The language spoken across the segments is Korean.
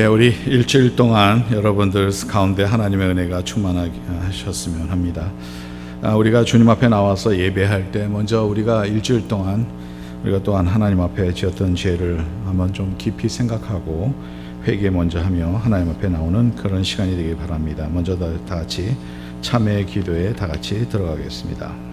우리 일주일 동안 여러분들 가운데 하나님의 은혜가 충만하게 하셨으면 합니다. 우리가 주님 앞에 나와서 예배할 때 먼저 우리가 일주일 동안 우리가 또한 하나님 앞에 지었던 죄를 한번 좀 깊이 생각하고 회개 먼저 하며 하나님 앞에 나오는 그런 시간이 되길 바랍니다. 먼저 다 같이 참회 기도에 다 같이 들어가겠습니다.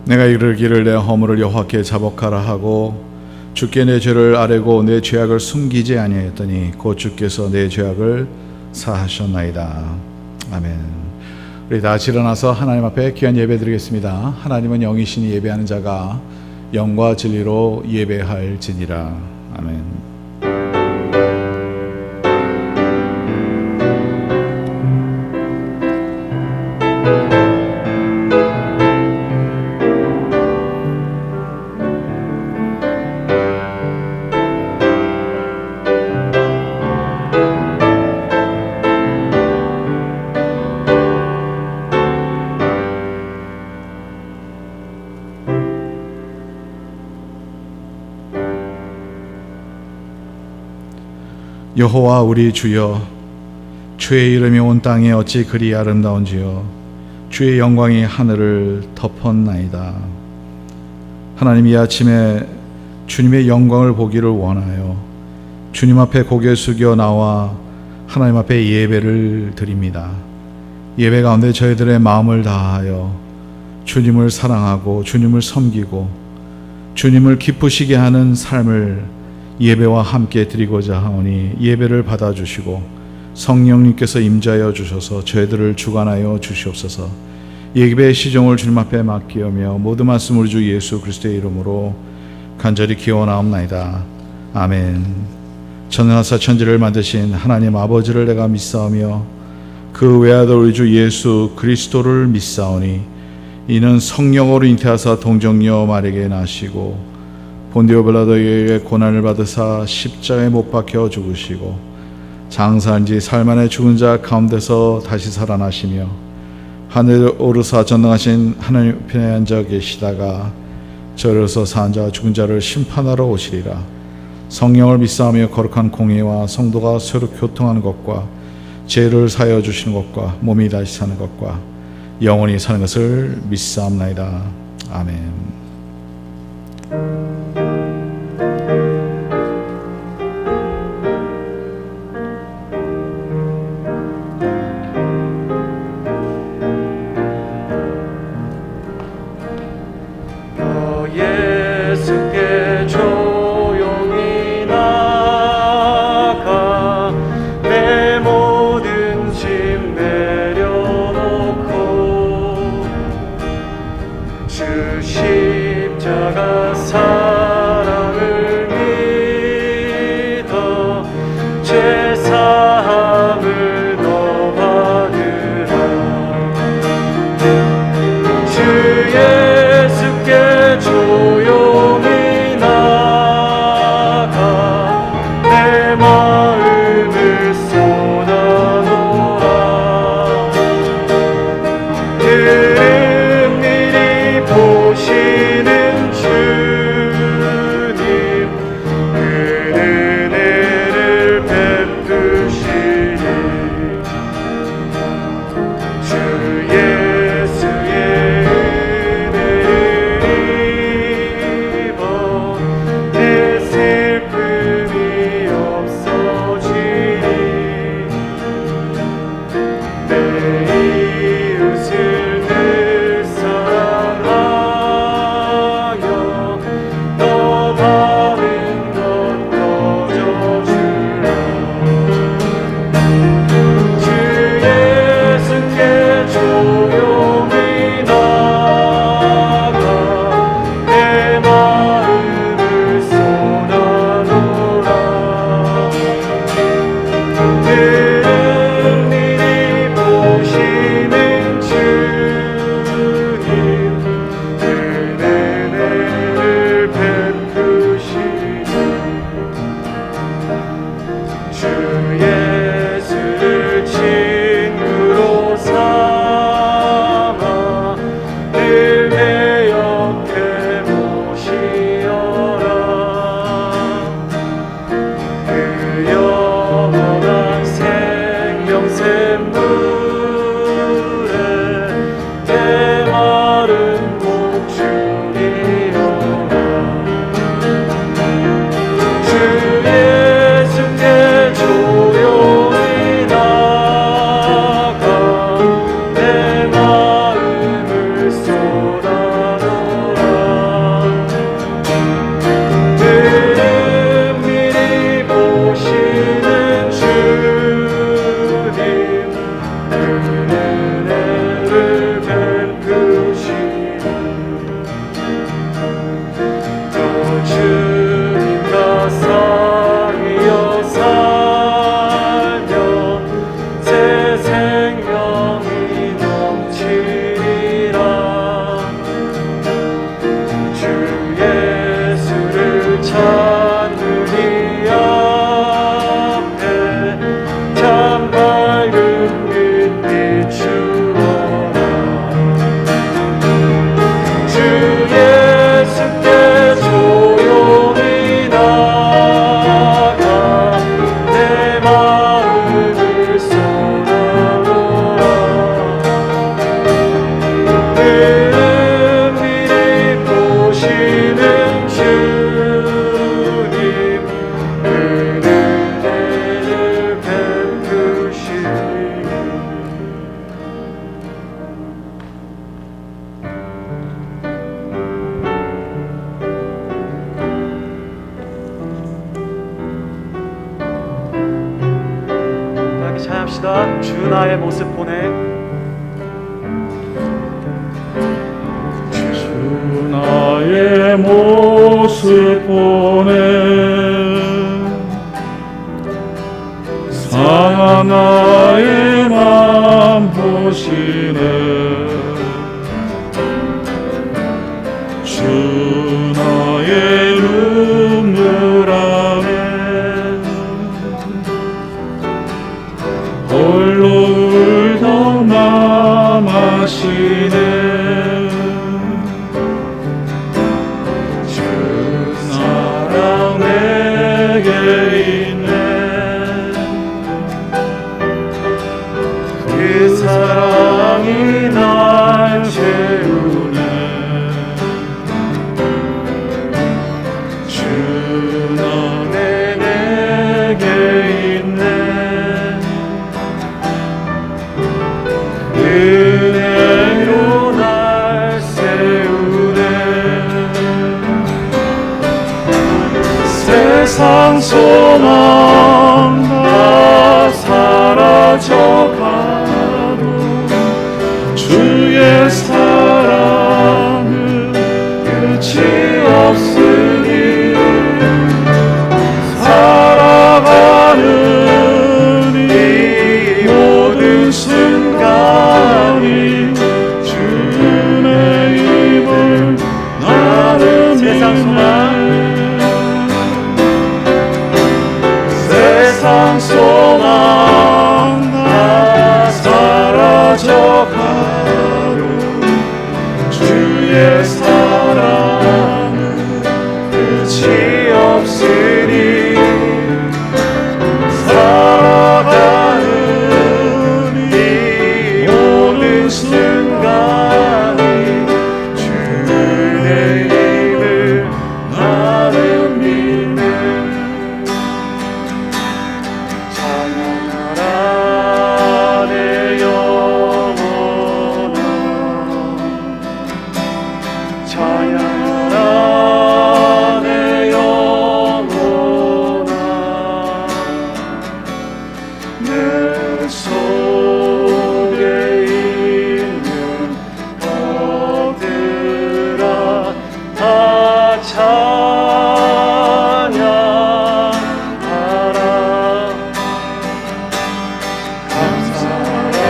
내가 이르기를 내 허물을 여호와께 자복하라 하고 주께 내 죄를 아뢰고 내 죄악을 숨기지 아니하였더니 곧 주께서 내 죄악을 사하셨나이다. 아멘. 우리 다 같이 일어나서 하나님 앞에 귀한 예배 드리겠습니다. 하나님은 영이시니 예배하는 자가 영과 진리로 예배할지니라. 아멘. 여호와 우리 주여, 주의 이름이 온 땅에 어찌 그리 아름다운지요. 주의 영광이 하늘을 덮었나이다. 하나님, 이 아침에 주님의 영광을 보기를 원하여 주님 앞에 고개 숙여 나와 하나님 앞에 예배를 드립니다. 예배 가운데 저희들의 마음을 다하여 주님을 사랑하고 주님을 섬기고 주님을 기쁘시게 하는 삶을 예배와 함께 드리고자 하오니 예배를 받아주시고 성령님께서 임재하여 주셔서 저희들을 주관하여 주시옵소서. 예배의 시종을 주님 앞에 맡기오며 모든 말씀 우리 주 예수 그리스도의 이름으로 간절히 기원하옵나이다. 아멘. 전능하사 천지를 만드신 하나님 아버지를 내가 믿사오며 그 외아들 우리 주 예수 그리스도를 믿사오니 이는 성령으로 잉태하사 동정녀 마리아에게 나시고 본디오 빌라도에게 고난을 받으사 십자가에 못 박혀 죽으시고 장사한 지 사흘 만에 죽은 자 가운데서 다시 살아나시며 하늘에 오르사 전능하신 하나님 편에 앉아 계시다가 저리로서 산 자와 죽은 자를 심판하러 오시리라. 성령을 믿사오며 거룩한 공예와 성도가 서로 교통하는 것과 죄를 사하여 주시는 것과 몸이 다시 사는 것과 영원히 사는 것을 믿사옵나이다. 아멘. 예수께 조용히 나가 내 모든 짐 내려놓고 주시 기도합시다. 주 나의 모습 보내. 주 나의 모습 보내 상한 나의 맘 보시네 주 나의 눈물 안에 홀로 울던 맘 아시네 그 사랑이 날 채우네. 주 안에 내게 있네. 은혜로 날 세우네. 세상 소망 다 사라져가도 주의 사랑은 끝이 없으니 살아가는 이 모든 순간이 주의 힘을 나는 세상 소망 세상 소망 다 사라져가도 주의 사랑은 끝이 없으니 살아가는 이 모든 순간이 주의 힘을 나는 믿네. 찬양하라 내 영혼아 찬양하라 내 영혼아 내 속에 있는 것들아 다 찬양하라. 감사하라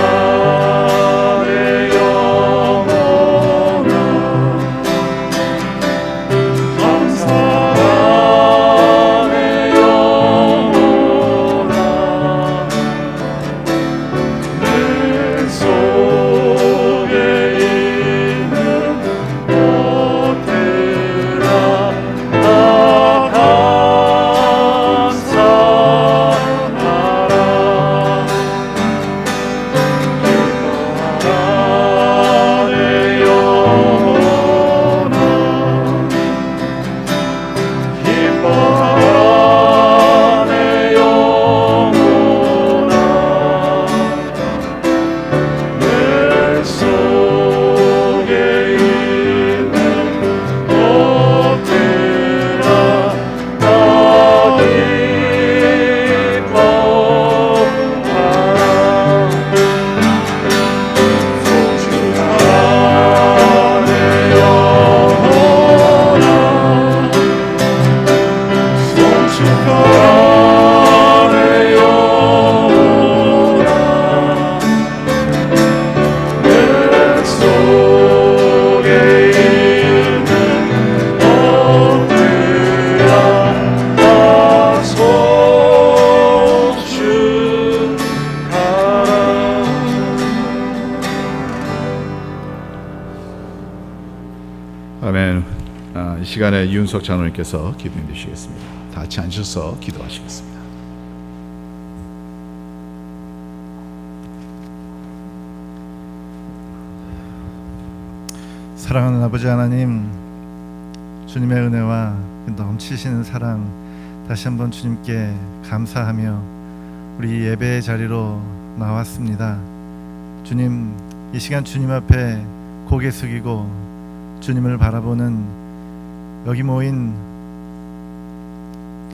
내 영혼아 감사하라 내 영혼아 내 속에 있는 것들아 다 감사하라. 기뻐하라 내 영혼아 기뻐하라 내 영혼아 내 속에 있는 것들아 다 기뻐하라. 송축하라 내 영혼아 송축하라 내 영혼아 내 속에 있는 것들아 다 송축하라. 아멘. 이 시간에 이윤석 장로님께서 기도해 주시겠습니다. 다 같이 앉으셔서 기도하시겠습니다. 사랑하는 아버지 하나님, 주님의 은혜와 넘치시는 사랑 다시 한번 주님께 감사하며 우리 예배의 자리로 나왔습니다. 주님, 이 시간 주님 앞에 고개 숙이고 주님을 바라보는 여기 모인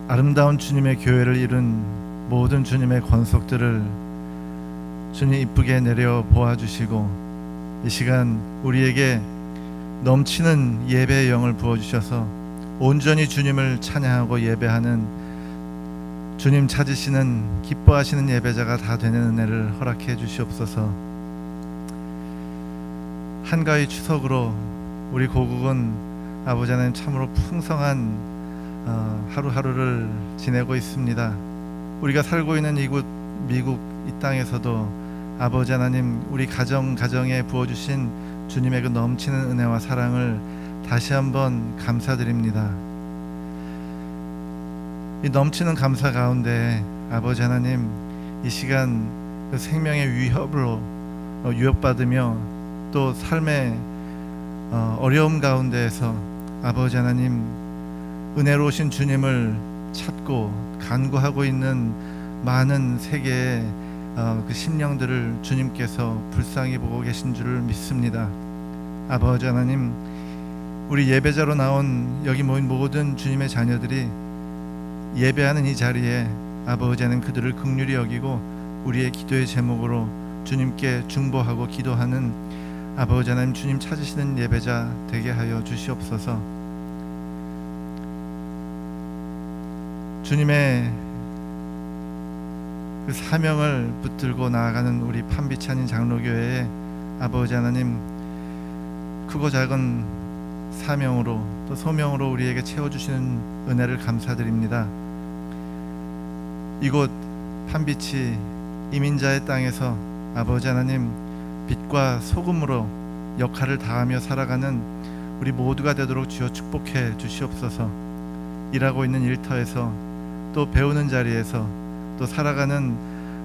아름다운 주님의 교회를 이룬 모든 주님의 권속들을 주님 이쁘게 내려 보아주시고 이 시간 우리에게 넘치는 예배의 영을 부어주셔서 온전히 주님을 찬양하고 예배하는 주님 찾으시는 기뻐하시는 예배자가 다 되는 은혜를 허락해 주시옵소서. 한가위 추석으로 우리 고국은 아버지 하나님 참으로 풍성한 하루하루를 지내고 있습니다. 우리가 살고 있는 이곳 미국 이 땅에서도 아버지 하나님 우리 가정에 부어주신 주님의 그 넘치는 은혜와 사랑을 다시 한번 감사드립니다. 이 넘치는 감사 가운데 아버지 하나님 이 시간 그 생명의 위협으로 유혹받으며 또 삶의 어려움 가운데에서 아버지 하나님 은혜로우신 주님을 찾고 간구하고 있는 많은 세계의 그 심령들을 주님께서 불쌍히 보고 계신 줄을 믿습니다. 아버지 하나님 우리 예배자로 나온 여기 모인 모든 주님의 자녀들이 예배하는 이 자리에 아버지 하나님 그들을 긍휼히 여기고 우리의 기도의 제목으로 주님께 중보하고 기도하는 아버지 하나님 주님 찾으시는 예배자 되게 하여 주시옵소서. 주님의 그 사명을 붙들고 나아가는 우리 판비찬인 장로교회에 아버지 하나님 크고 작은 사명으로 또 소명으로 우리에게 채워주시는 은혜를 감사드립니다. 이곳 판비치 이민자의 땅에서 아버지 하나님 빛과 소금으로 역할을 다하며 살아가는 우리 모두가 되도록 주여 축복해 주시옵소서. 일하고 있는 일터에서 또 배우는 자리에서 또 살아가는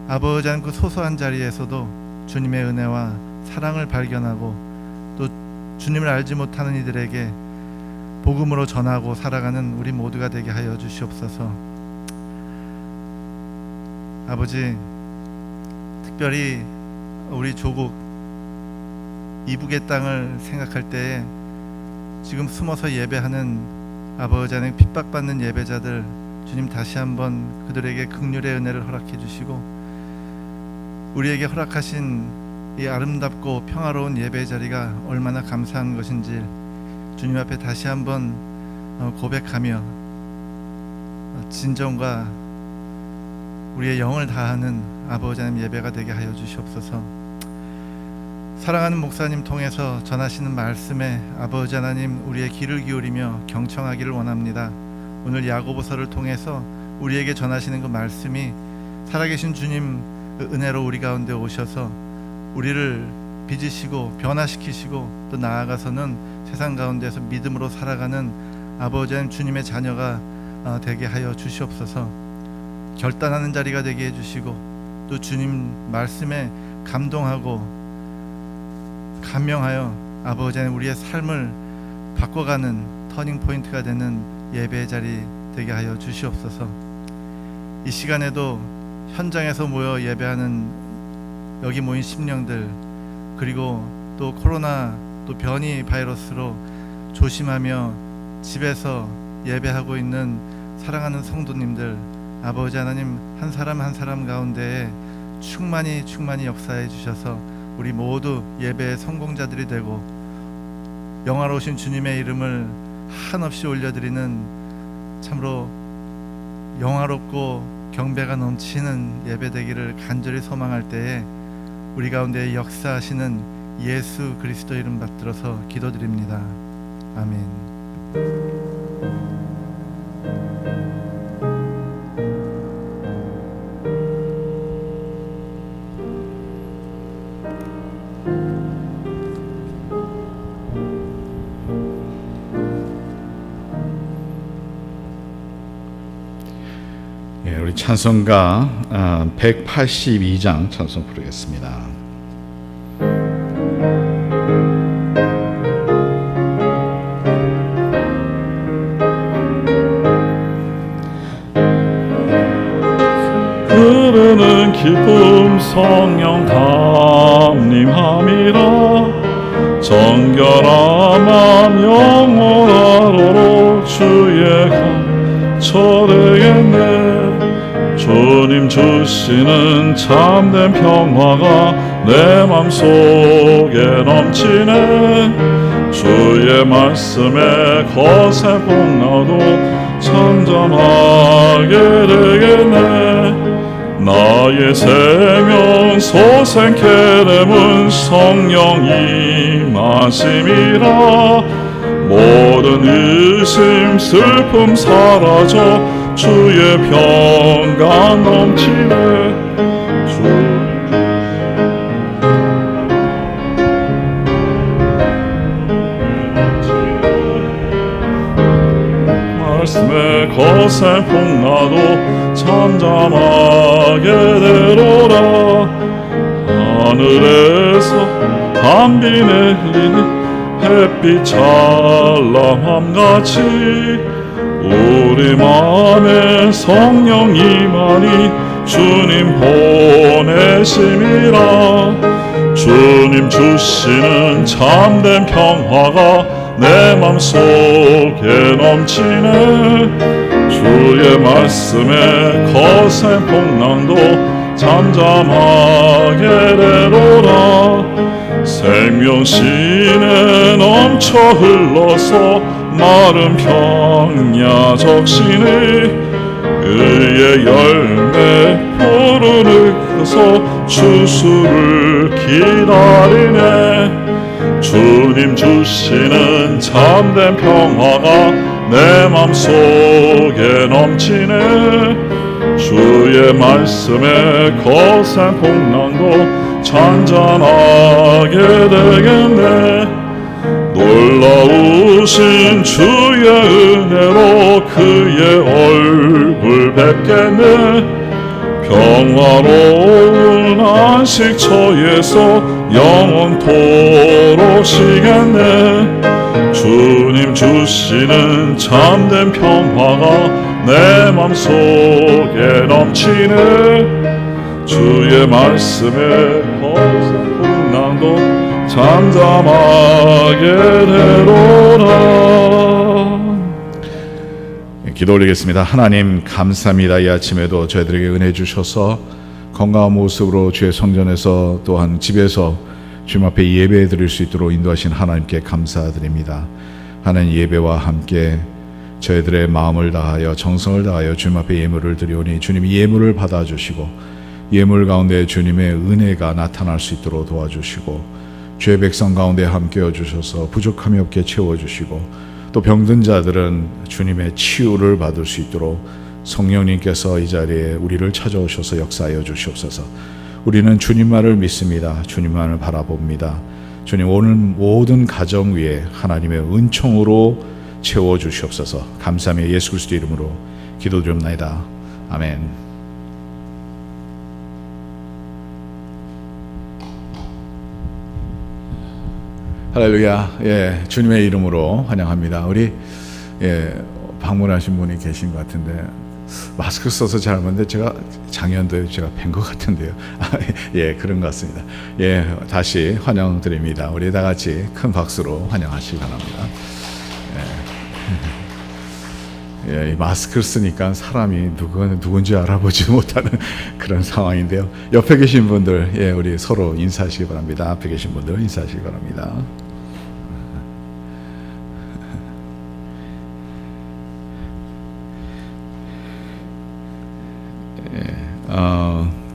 아버지 하나님 그 소소한 자리에서도 주님의 은혜와 사랑을 발견하고 또 주님을 알지 못하는 이들에게 복음으로 전하고 살아가는 우리 모두가 되게 하여 주시옵소서. 아버지 특별히 우리 조국 이북의 땅을 생각할 때에 지금 숨어서 예배하는 아버지 하나님 핍박받는 예배자들 주님 다시 한번 그들에게 긍휼의 은혜를 허락해 주시고 우리에게 허락하신 이 아름답고 평화로운 예배의 자리가 얼마나 감사한 것인지 주님 앞에 다시 한번 고백하며 진정과 우리의 영을 다하는 아버지 하나님 예배가 되게 하여 주시옵소서. 사랑하는 목사님 통해서 전하시는 말씀에 아버지 하나님 우리의 귀를 기울이며 경청하기를 원합니다. 오늘 야고보서를 통해서 우리에게 전하시는 그 말씀이 살아계신 주님 그 은혜로 우리 가운데 오셔서 우리를 빚으시고 변화시키시고 또 나아가서는 세상 가운데서 믿음으로 살아가는 아버지 하나님 주님의 자녀가 되게 하여 주시옵소서. 결단하는 자리가 되게 해주시고 또 주님 말씀에 감동하고 감명하여 아버지 하나님 우리의 삶을 바꿔가는 터닝포인트가 되는 예배의 자리 되게 하여 주시옵소서. 이 시간에도 현장에서 모여 예배하는 여기 모인 심령들 그리고 또 코로나 또 변이 바이러스로 조심하며 집에서 예배하고 있는 사랑하는 성도님들 아버지 하나님 한 사람 한 사람 가운데에 충만히 역사해 주셔서 우리 모두 예배의 성공자들이 되고 영화로우신 주님의 이름을 한없이 올려드리는 참으로 영화롭고 경배가 넘치는 예배 되기를 간절히 소망할 때에 우리 가운데 역사하시는 예수 그리스도 이름 받들어서 기도드립니다. 아멘. 우리 찬송가 182장 찬송 부르겠습니다. 흐르는 기쁨 성령 담림함이라 정결한 맘 영원하도록 주의 감 철회겠네 주님 주시는 참된 평화가 내 맘속에 넘치네. 주의 말씀에 거세 복나도 잠잠하게 되겠네. 나의 생명 소생케 되문 성령 임하심이라. 모든 의심 슬픔 사라져 주의 평강 넘치네. 말씀에 거센 폭나도 잠잠하게 되로라. 하늘에서 담비 내리는 햇빛 찬란함같이 우리 맘에 성령 임하니 주님 보내심이라. 주님 주시는 참된 평화가 내 맘속에 넘치네. 주의 말씀에 거센 풍랑도 잠잠하게 되로라. 생명신에 넘쳐 흘러서 마른 평야 적시니 의의 열매 푸르르 커서 추수를 기다리네. 주님 주시는 참된 평화가 내 맘속에 넘치네. 주의 말씀에 거센 풍랑도 잔잔하게 되겠네. 놀라우신 주의 은혜로 그의 얼굴 뵙겠네. 평화로운 안식처에서 영원토록 쉬겠네. 주님 주시는 참된 평화가 내 맘속에 넘치네. 주의 말씀에 거센 풍랑도 잠잠하게 되로라. 기도 올리겠습니다. 하나님 감사합니다. 이 아침에도 저희들에게 은혜 주셔서 건강한 모습으로 주의 성전에서 또한 집에서 주님 앞에 예배 드릴 수 있도록 인도하신 하나님께 감사드립니다. 하나님 예배와 함께 저희들의 마음을 다하여 정성을 다하여 주님 앞에 예물을 드리오니 주님 예물을 받아주시고 예물 가운데 주님의 은혜가 나타날 수 있도록 도와주시고 주의 백성 가운데 함께해 주셔서 부족함이 없게 채워주시고 또 병든 자들은 주님의 치유를 받을 수 있도록 성령님께서 이 자리에 우리를 찾아오셔서 역사하여 주시옵소서. 우리는 주님만을 믿습니다. 주님만을 바라봅니다. 주님 오늘 모든 가정 위에 하나님의 은총으로 채워주시옵소서. 감사하며 예수 그리스도 이름으로 기도드립니다. 아멘. 할렐루야. 예, 주님의 이름으로 환영합니다. 우리 방문하신 분이 계신 것 같은데 마스크 써서 잘 봤는데 제가 작년도에 제가 뵌 것 같은데요. 예, 그런 것 같습니다. 예, 다시 환영드립니다. 우리 다 같이 큰 박수로 환영하시기 바랍니다. 예, 이 마스크를 쓰니까 사람이 누군지 알아보지 못하는 그런 상황인데요. 옆에 계신 분들, 예, 우리 서로 인사하시기 바랍니다. 앞에 계신 분들 인사하시기 바랍니다.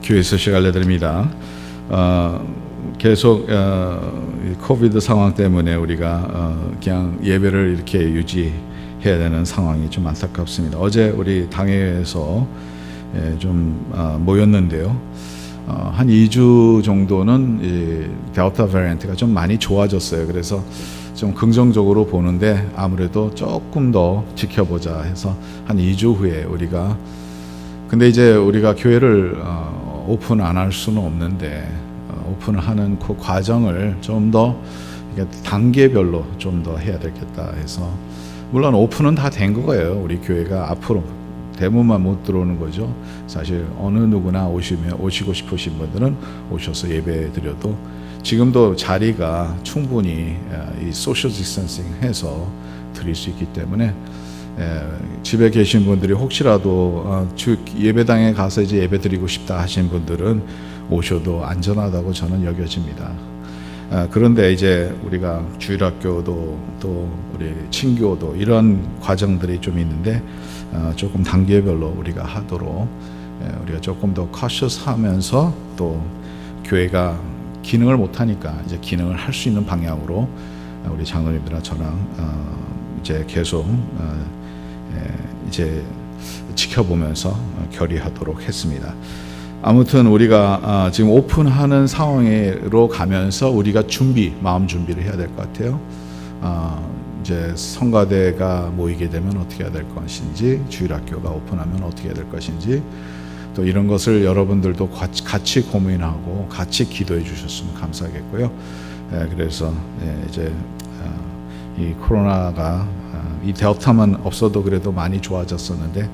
교회 소식 알려드립니다. 계속 코비드 상황 때문에 우리가 그냥 예배를 이렇게 유지해야 되는 상황이 좀 안타깝습니다. 어제 우리 당회에서 좀 모였는데요. 한 2주 정도는 이 델타 베리언트가 좀 많이 좋아졌어요. 그래서 좀 긍정적으로 보는데 아무래도 조금 더 지켜보자 해서 한 2주 후에 우리가 근데 이제 우리가 교회를 오픈 안 할 수는 없는데 오픈하는 그 과정을 좀 더 단계별로 좀 더 해야 되겠다 해서 물론 오픈은 다 된 거예요. 우리 교회가 앞으로 대문만 못 들어오는 거죠. 사실 어느 누구나 오시고 싶으신 분들은 오셔서 예배 드려도 지금도 자리가 충분히 이 소셜 디스턴싱 해서 드릴 수 있기 때문에 집에 계신 분들이 혹시라도 주 예배당에 가서 이제 예배 드리고 싶다 하신 분들은 오셔도 안전하다고 저는 여겨집니다. 그런데 이제 우리가 주일학교도 또 우리 친교도 이런 과정들이 좀 있는데 조금 단계별로 우리가 하도록 우리가 조금 더 cautious하면서 또 교회가 기능을 못하니까 이제 기능을 할 수 있는 방향으로 우리 장로님들과 저랑 이제 계속 이제 지켜보면서 결의하도록 했습니다. 아무튼 우리가 지금 오픈하는 상황으로 가면서 우리가 마음 준비를 해야 될 것 같아요. 이제 성가대가 모이게 되면 어떻게 해야 될 것인지, 주일학교가 오픈하면 어떻게 해야 될 것인지, 또 이런 것을 여러분들도 같이 고민하고 같이 기도해 주셨으면 감사하겠고요. 그래서 이제 이 코로나가 이 델타만 없어도 그래도 많이 좋아졌었는데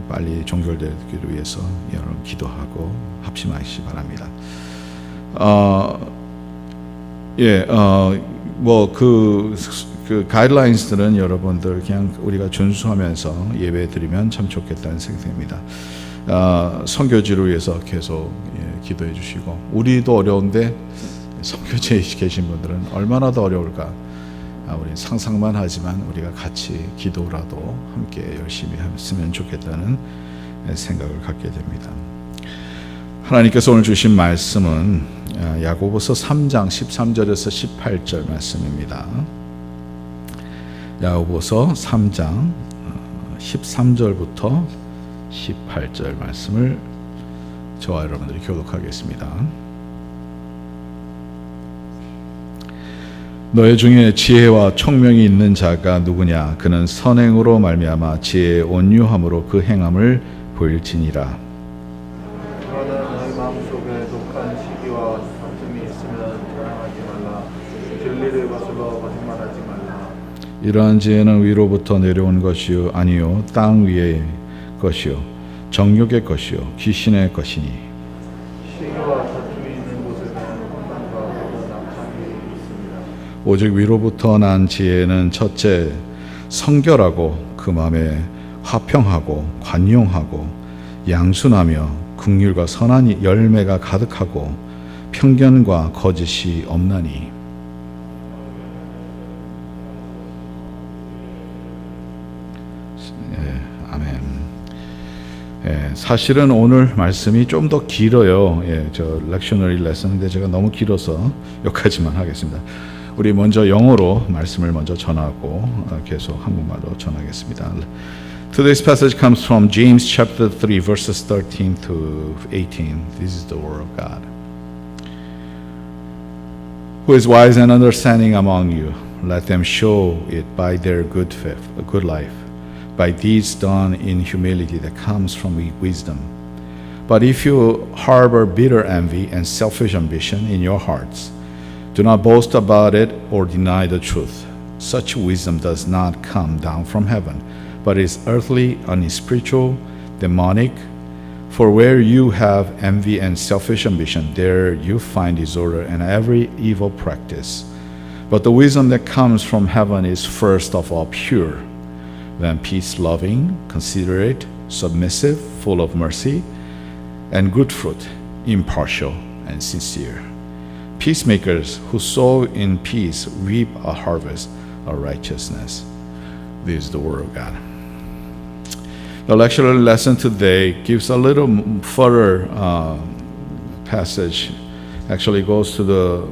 빨리 종결되기를 위해서 여러분 기도하고 합심하시기 바랍니다. 그 가이드라인스들은 여러분들 그냥 우리가 준수하면서 예배 드리면 참 좋겠다는 생각입니다. 선교지를 위해서 계속 기도해 주시고, 우리도 어려운데 선교지에 계신 분들은 얼마나 더 어려울까. 우리 상상만 하지만 우리가 같이 기도라도 함께 열심히 했으면 좋겠다는 생각을 갖게 됩니다. 하나님께서 오늘 주신 말씀은 야고보서 3장 13절에서 18절 말씀입니다. 야고보서 3장 13절부터 18절 말씀을 저와 여러분들이 교독하겠습니다. 너희 중에 지혜와 총명이 있는 자가 누구냐? 그는 선행으로 말미암아 지혜의 온유함으로 그 행함을 보일지니라. 그러나 너희 마음속에 독한 시기와 다툼이 있으면 자랑하지 말라. 진리를 거슬러 거짓말하지 말라. 이러한 지혜는 위로부터 내려온 것이요 아니요 땅 위의 것이요 정욕의 것이요 귀신의 것이니. 시기와 다툼이 있는 곳에는 혼란과 모든 악함이 있습니다. 오직 위로부터 난 지혜는 첫째 성결하고 그 마음에 화평하고 관용하고 양순하며 긍휼과 선한 열매가 가득하고 편견과 거짓이 없나니. 아멘. 사실은 오늘 말씀이 좀 더 길어요. 저 렉셔너리 레슨인데 제가 너무 길어서 여기까지만 하겠습니다. 우리 먼저 영어로 말씀을 먼저 전하고 계속 한국말로 전하겠습니다. Today's passage comes from James chapter 3 verses 13 to 18. This is the word of God. Who is wise and understanding among you? Let them show it by their good life, by deeds done in humility that comes from wisdom. But if you harbor bitter envy and selfish ambition in your hearts, do not boast about it or deny the truth. Such wisdom does not come down from heaven, but is earthly, unspiritual, demonic. For where you have envy and selfish ambition, there you find disorder and every evil practice. But the wisdom that comes from heaven is first of all pure, then peace-loving, considerate, submissive, full of mercy, and good fruit, impartial and sincere. Peacemakers who sow in peace reap a harvest of righteousness. This is the word of God. The lecture lesson today gives a little further passage. Actually goes to the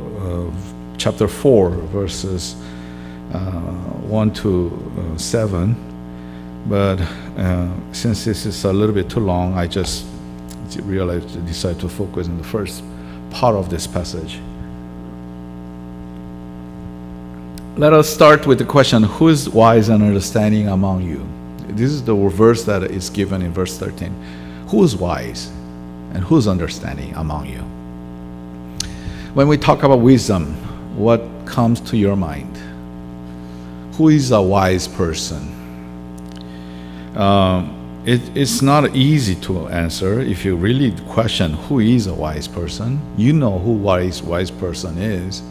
chapter 4, verses 1 to 7. But since this is a little bit too long, I just decided to focus on the first part of this passage. Let us start with the question, who is wise and understanding among you? This is the verse that is given in verse 13. Who is wise and who is understanding among you? When we talk about wisdom, what comes to your mind? Who is a wise person? It's not easy to answer. If you really question who is a wise person, you know who wise person is.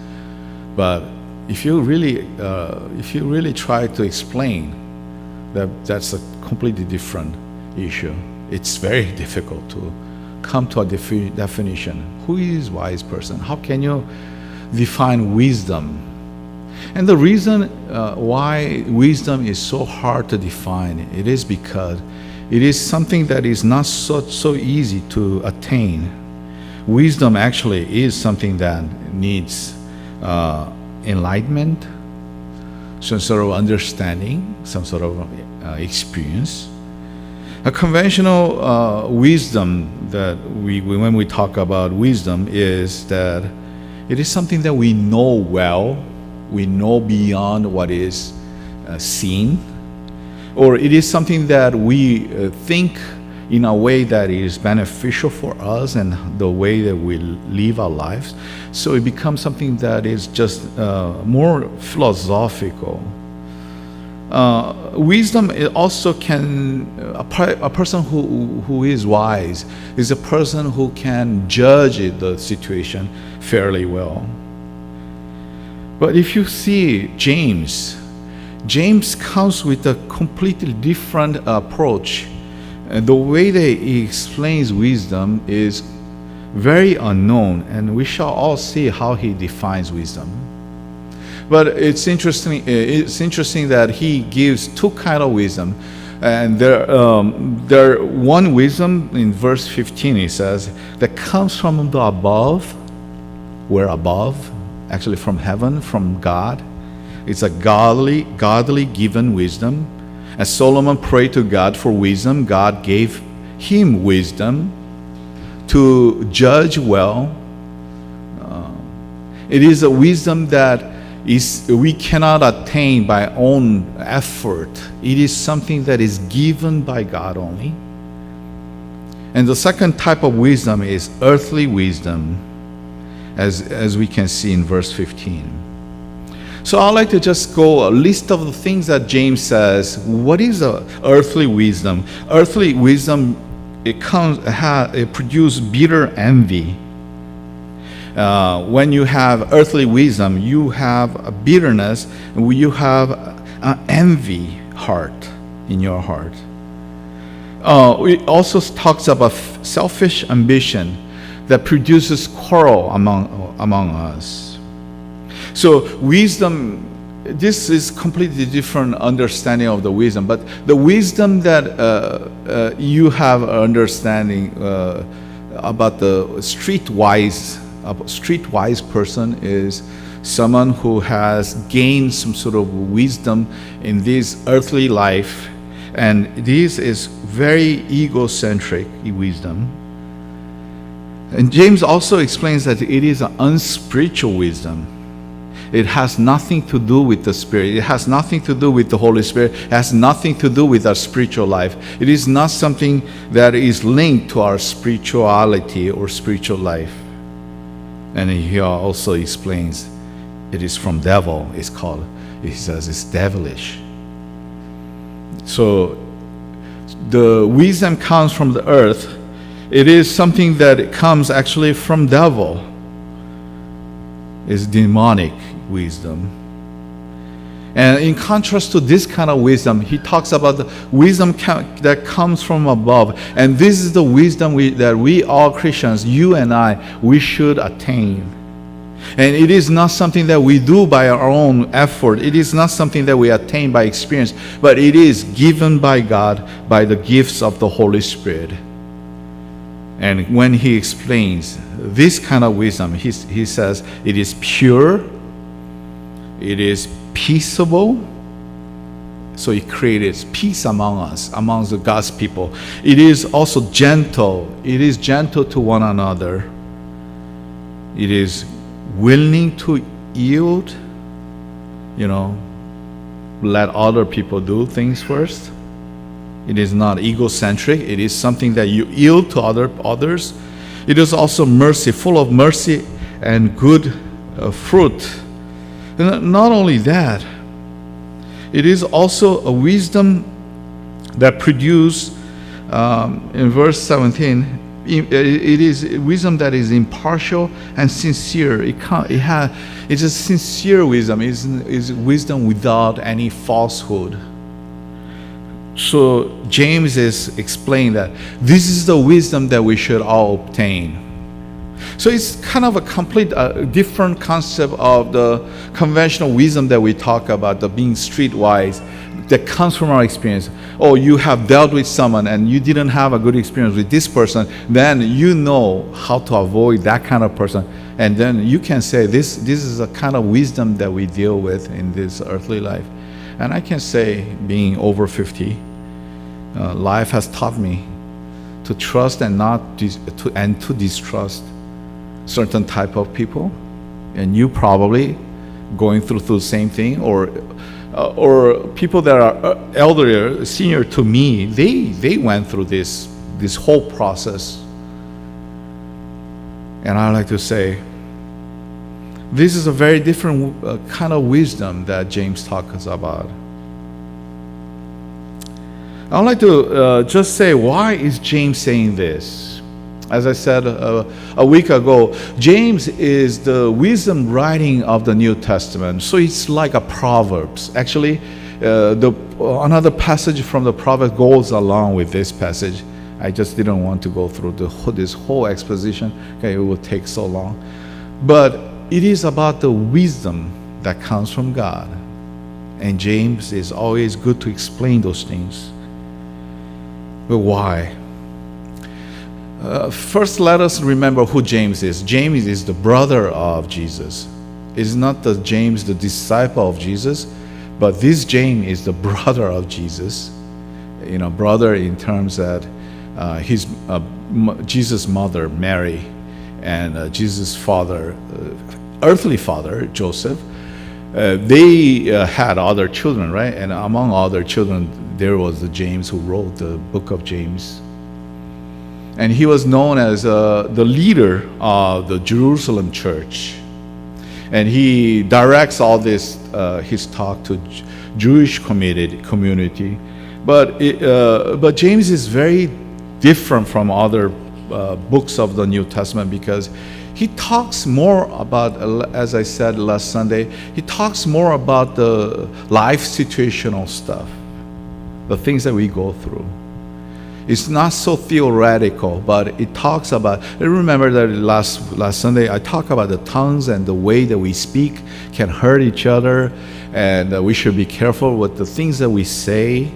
But if you really try to explain That's a completely different issue. It's very difficult to come to a definition. Who is wise person? How can you define wisdom? And the reason why wisdom is so hard to define, it is because it is something that is not so easy to attain. Wisdom actually is something that needs enlightenment, some sort of understanding, some sort of experience. A conventional wisdom that when we talk about wisdom is that it is something that we know well, we know beyond what is seen, or it is something that we think in a way that is beneficial for us and the way that we live our lives. So it becomes something that is just more philosophical. Wisdom also can, a person who is wise is a person who can judge the situation fairly well. But if you see James comes with a completely different approach. And the way that he explains wisdom is very unknown, and we shall all see how he defines wisdom. But it's interesting that he gives two kinds of wisdom. And there one wisdom in verse 15, he says, that comes from the above. Where above? Actually from heaven, from God. It's a godly given wisdom. As Solomon prayed to God for wisdom, God gave him wisdom to judge well. It is a wisdom that we cannot attain by own effort. It is something that is given by God only. And the second type of wisdom is earthly wisdom, as we can see in verse 15. So I'd like to just go a list of the things that James says. What is earthly wisdom? Earthly wisdom, it produces bitter envy. When you have earthly wisdom, you have a bitterness, and you have an envy heart in your heart. It also talks about selfish ambition that produces quarrel among us. So wisdom, this is completely different understanding of the wisdom. But the wisdom that you have understanding about the streetwise person is someone who has gained some sort of wisdom in this earthly life, and this is very egocentric wisdom. And James also explains that it is an unspiritual wisdom. It has nothing to do with the Spirit. It has nothing to do with the Holy Spirit. It has nothing to do with our spiritual life. It is not something that is linked to our spirituality or spiritual life. And he also explains it is from devil. He says it's devilish. So the wisdom comes from the earth. It is something that comes actually from devil. It's demonic wisdom. And in contrast to this kind of wisdom, he talks about the wisdom that comes from above. And this is the wisdom that we all Christians, you and I, we should attain. And it is not something that we do by our own effort. It is not something that we attain by experience, but it is given by God by the gifts of the Holy Spirit. And when he explains this kind of wisdom, he says it is pure, it is peaceable. So he created peace among us, amongst the God's people. It is also gentle. It is gentle to one another. It is willing to yield, let other people do things first. It is not egocentric. It is something that you yield to others. It is also mercy, full of mercy and good fruit. And not only that, it is also a wisdom that produces, in verse 17, it is wisdom that is impartial and sincere. It's a sincere wisdom. It's wisdom without any falsehood. So James is explaining that this is the wisdom that we should all obtain. So it's kind of a complete different concept of the conventional wisdom that we talk about, the being streetwise, that comes from our experience. Oh, you have dealt with someone and you didn't have a good experience with this person, then you know how to avoid that kind of person. And then you can say this is a kind of wisdom that we deal with in this earthly life. And I can say, being over 50, life has taught me to trust and to distrust certain type of people. And you probably going through the same thing, or people that are elder, senior to me, they went through this whole process. And I like to say, this is a very different kind of wisdom that James talks about. I'd like to just say, why is James saying this? As I said a week ago, James is the wisdom writing of the New Testament. So it's like a Proverbs. Actually, another passage from the Proverbs goes along with this passage. I just didn't want to go through this whole exposition. Okay, it will take so long. But it is about the wisdom that comes from God. And James is always good to explain those things. But why? First, let us remember who James is. James is the brother of Jesus. It's not the James, the disciple of Jesus, but this James is the brother of Jesus. You know, brother in terms that his Jesus' mother Mary and Jesus' father, earthly father Joseph, they had other children, right? And among other children, there was the James who wrote the book of James. And he was known as the leader of the Jerusalem church. And he directs all this, his talk to Jewish community. But James is very different from other books of the New Testament, because he talks more about, as I said last Sunday, he talks more about the life situational stuff, the things that we go through. It's not so theoretical, but it talks about, I remember that last Sunday I talked about the tongues and the way that we speak can hurt each other, and we should be careful with the things that we say.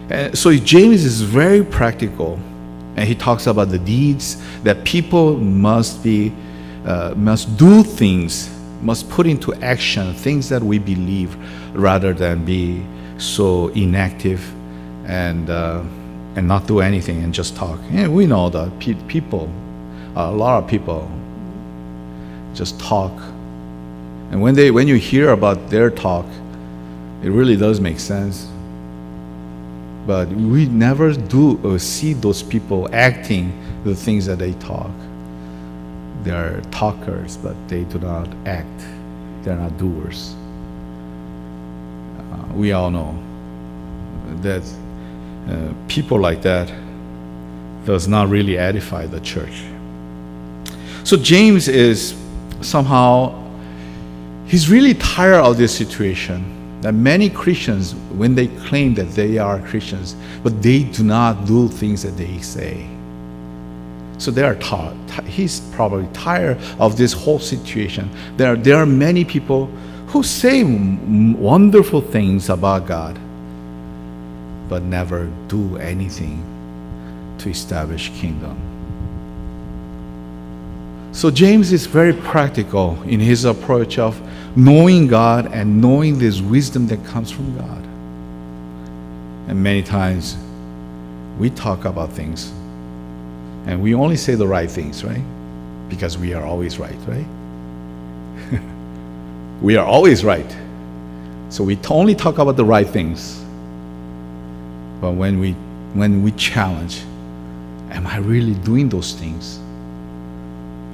And so James is very practical, and he talks about the deeds that people must do things, must put into action things that we believe, rather than be so inactive and not do anything and just talk. And we know that a lot of people just talk. And when you hear about their talk, it really does make sense. But we never do or see those people acting the things that they talk. They're talkers, but they do not act. They're not doers. We all know that people like that does not really edify the church. So James is somehow, he's really tired of this situation, that many Christians, when they claim that they are Christians, but they do not do things that they say. So they are he's probably tired of this whole situation. There are many people who say wonderful things about God, but never do anything to establish kingdom. So James is very practical in his approach of knowing God and knowing this wisdom that comes from God. And many times we talk about things and we only say the right things, right? Because we are always right, right? We are always right. So we only talk about the right things. But when we challenge, am I really doing those things?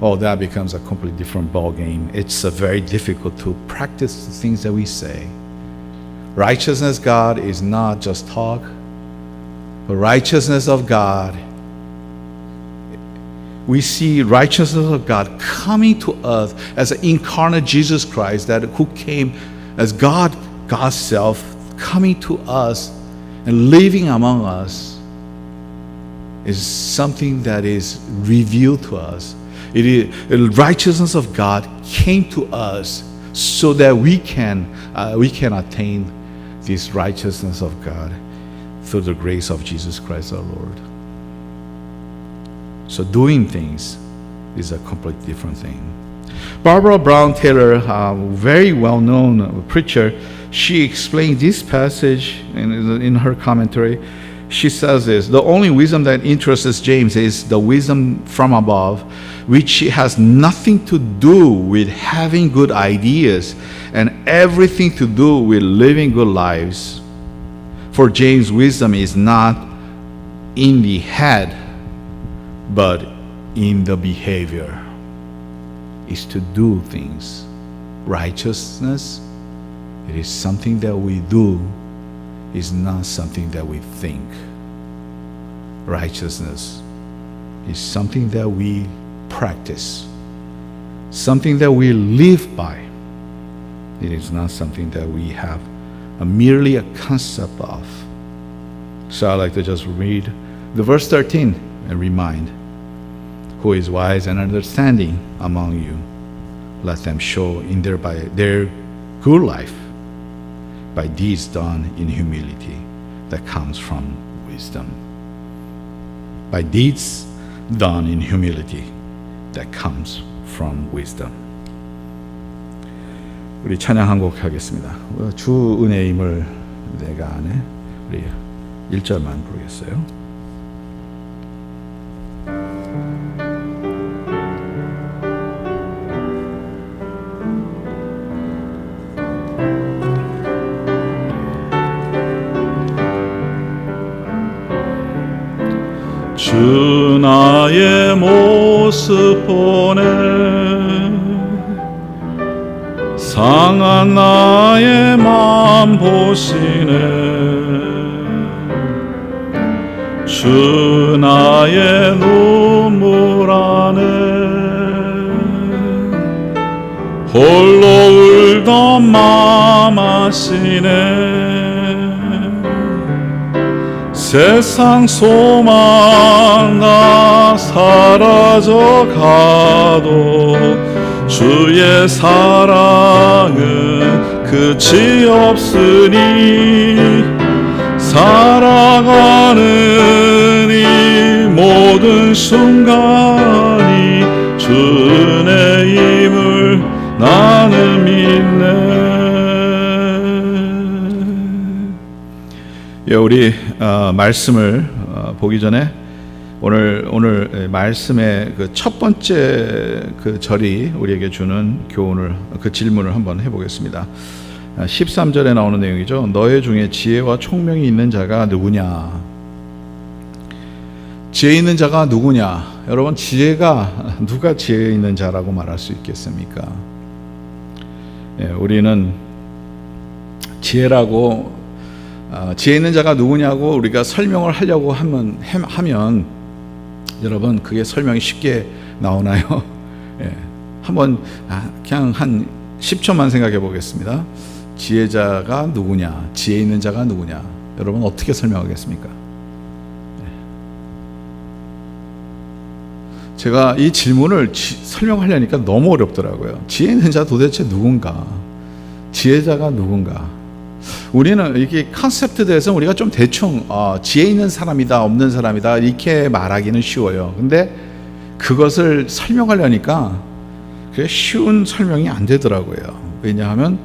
Oh, that becomes a completely different ball game. It's very difficult to practice the things that we say. Righteousness God is not just talk, but righteousness of God. We see righteousness of God coming to us as an incarnate Jesus Christ, who came as God's self, coming to us and living among us is something that is revealed to us. The righteousness of God came to us so that we can attain this righteousness of God through the grace of Jesus Christ our Lord. So doing things is a completely different thing. Barbara Brown Taylor, a very well-known preacher, she explained this passage in her commentary. She says this: the only wisdom that interests James is the wisdom from above, which has nothing to do with having good ideas and everything to do with living good lives. For James, wisdom is not in the head, but in the behavior. Is to do things. Righteousness, it is something that we do, is not something that we think. Righteousness is something that we practice, something that we live by. It is not something that we have merely a concept of. So I'd like to just read the verse 13 and remind: who is wise and understanding among you? Let them show in their good life by deeds done in humility that comes from wisdom. By deeds done in humility that comes from wisdom. 우리 찬양 한 곡 하겠습니다. 주 은혜의 힘을 내가 아네. 우리 1절만 부르겠어요. 주 나의 모습 보네 상한 나의 맘 보시네 주 나의 눈물 안에 홀로 울던 맘 아시네 세상 소망 다 사라져 가도 주의 사랑은 끝이 없으니 살아가는 이 모든 순간이 주 은혜임을 나는 믿네. 예, 우리 말씀을 보기 전에 오늘 말씀의 그 첫 번째 그 절이 우리에게 주는 교훈을 그 질문을 한번 해보겠습니다. 13절에 나오는 내용이죠. 너희 중에 지혜와 총명이 있는 자가 누구냐? 지혜 있는 자가 누구냐? 여러분, 지혜가 누가 지혜 있는 자라고 말할 수 있겠습니까? 예, 우리는 지혜라고 지혜 있는 자가 누구냐고 우리가 설명을 하려고 하면 여러분, 그게 설명이 쉽게 나오나요? 예, 한번 그냥 한 10초만 생각해 보겠습니다. 지혜자가 누구냐? 지혜 있는 자가 누구냐? 여러분, 어떻게 설명하겠습니까? 제가 이 질문을 설명하려니까 너무 어렵더라고요. 지혜 있는 자 도대체 누군가? 지혜자가 누군가? 우리는 이게 컨셉트에 대해서 우리가 좀 대충 지혜 있는 사람이다, 없는 사람이다 이렇게 말하기는 쉬워요. 근데 그것을 설명하려니까 그게 쉬운 설명이 안 되더라고요. 왜냐하면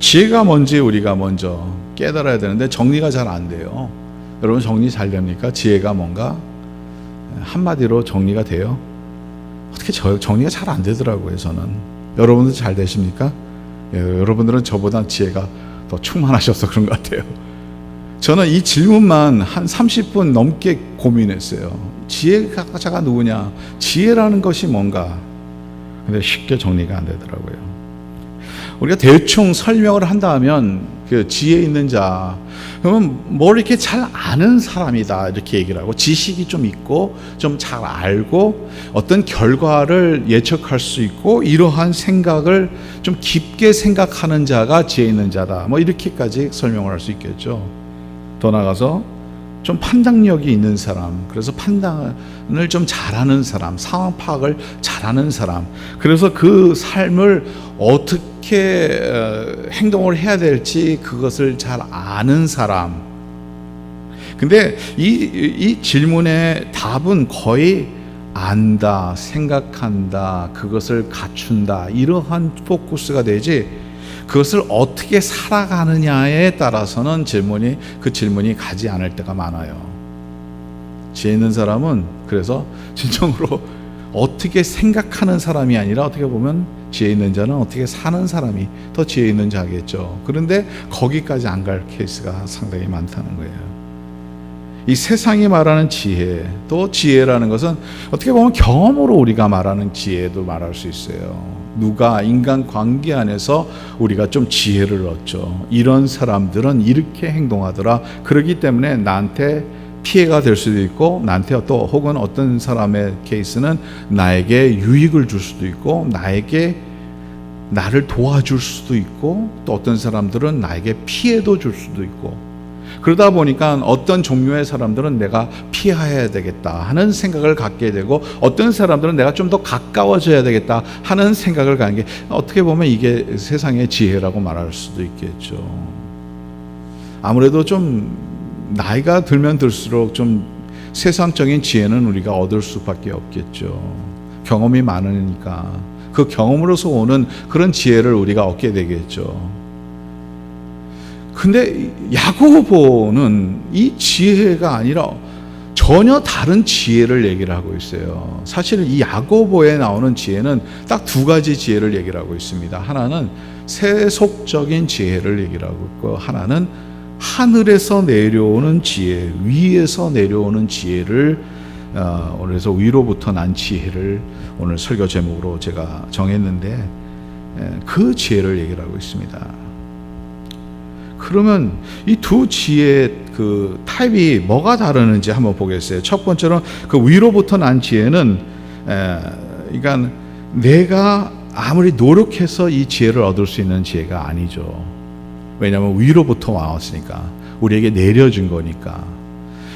지혜가 뭔지 우리가 먼저 깨달아야 되는데 정리가 잘 안 돼요. 여러분, 정리 잘 됩니까? 지혜가 뭔가 한마디로 정리가 돼요? 어떻게 정리가 잘 안 되더라고요. 저는. 여러분들 잘 되십니까? 예, 여러분들은 저보다 지혜가 더 충만하셔서 그런 것 같아요. 저는 이 질문만 한 30분 넘게 고민했어요. 지혜자가 누구냐? 지혜라는 것이 뭔가? 근데 쉽게 정리가 안 되더라고요. 우리가 대충 설명을 한다면 그 지혜 있는 자, 그러면 뭘 이렇게 잘 아는 사람이다 이렇게 얘기를 하고, 지식이 좀 있고 좀 잘 알고 어떤 결과를 예측할 수 있고 이러한 생각을 좀 깊게 생각하는 자가 지혜 있는 자다, 뭐 이렇게까지 설명을 할 수 있겠죠. 더 나아가서 좀 판단력이 있는 사람, 그래서 판단을 좀 잘하는 사람, 상황 파악을 잘하는 사람, 그래서 그 삶을 어떻게 행동을 해야 될지 그것을 잘 아는 사람. 근데 이 질문의 답은 거의 안다, 생각한다, 그것을 갖춘다, 이러한 포커스가 되지, 그것을 어떻게 살아가느냐에 따라서는 그 질문이 가지 않을 때가 많아요. 지혜 있는 사람은 그래서 진정으로 어떻게 생각하는 사람이 아니라 어떻게 보면 지혜 있는 자는 어떻게 사는 사람이 더 지혜 있는 자겠죠. 그런데 거기까지 안 갈 케이스가 상당히 많다는 거예요. 이 세상이 말하는 지혜, 또 지혜라는 것은 어떻게 보면 경험으로 우리가 말하는 지혜도 말할 수 있어요. 누가 인간 관계 안에서 우리가 좀 지혜를 얻죠. 이런 사람들은 이렇게 행동하더라. 그렇기 때문에 나한테 피해가 될 수도 있고, 나한테 또 혹은 어떤 사람의 케이스는 나에게 유익을 줄 수도 있고, 나를 도와줄 수도 있고, 또 어떤 사람들은 나에게 피해도 줄 수도 있고, 그러다 보니까 어떤 종류의 사람들은 내가 피해야 되겠다 하는 생각을 갖게 되고, 어떤 사람들은 내가 좀 더 가까워져야 되겠다 하는 생각을 갖는 게 어떻게 보면 이게 세상의 지혜라고 말할 수도 있겠죠. 아무래도 좀 나이가 들면 들수록 좀 세상적인 지혜는 우리가 얻을 수밖에 없겠죠. 경험이 많으니까 그 경험으로서 오는 그런 지혜를 우리가 얻게 되겠죠. 근데 야고보는 이 지혜가 아니라 전혀 다른 지혜를 얘기를 하고 있어요. 사실 이 야고보에 나오는 지혜는 딱 두 가지 지혜를 얘기를 하고 있습니다. 하나는 세속적인 지혜를 얘기를 하고 있고, 하나는 하늘에서 내려오는 지혜, 위에서 내려오는 지혜를 그래서 위로부터 난 지혜를 오늘 설교 제목으로 제가 정했는데, 그 지혜를 얘기를 하고 있습니다. 그러면 이 두 지혜의 그 타입이 뭐가 다르는지 한번 보겠어요. 첫 번째로 그 위로부터 난 지혜는 그러니까 내가 아무리 노력해서 이 지혜를 얻을 수 있는 지혜가 아니죠. 왜냐하면 위로부터 왔으니까, 우리에게 내려진 거니까.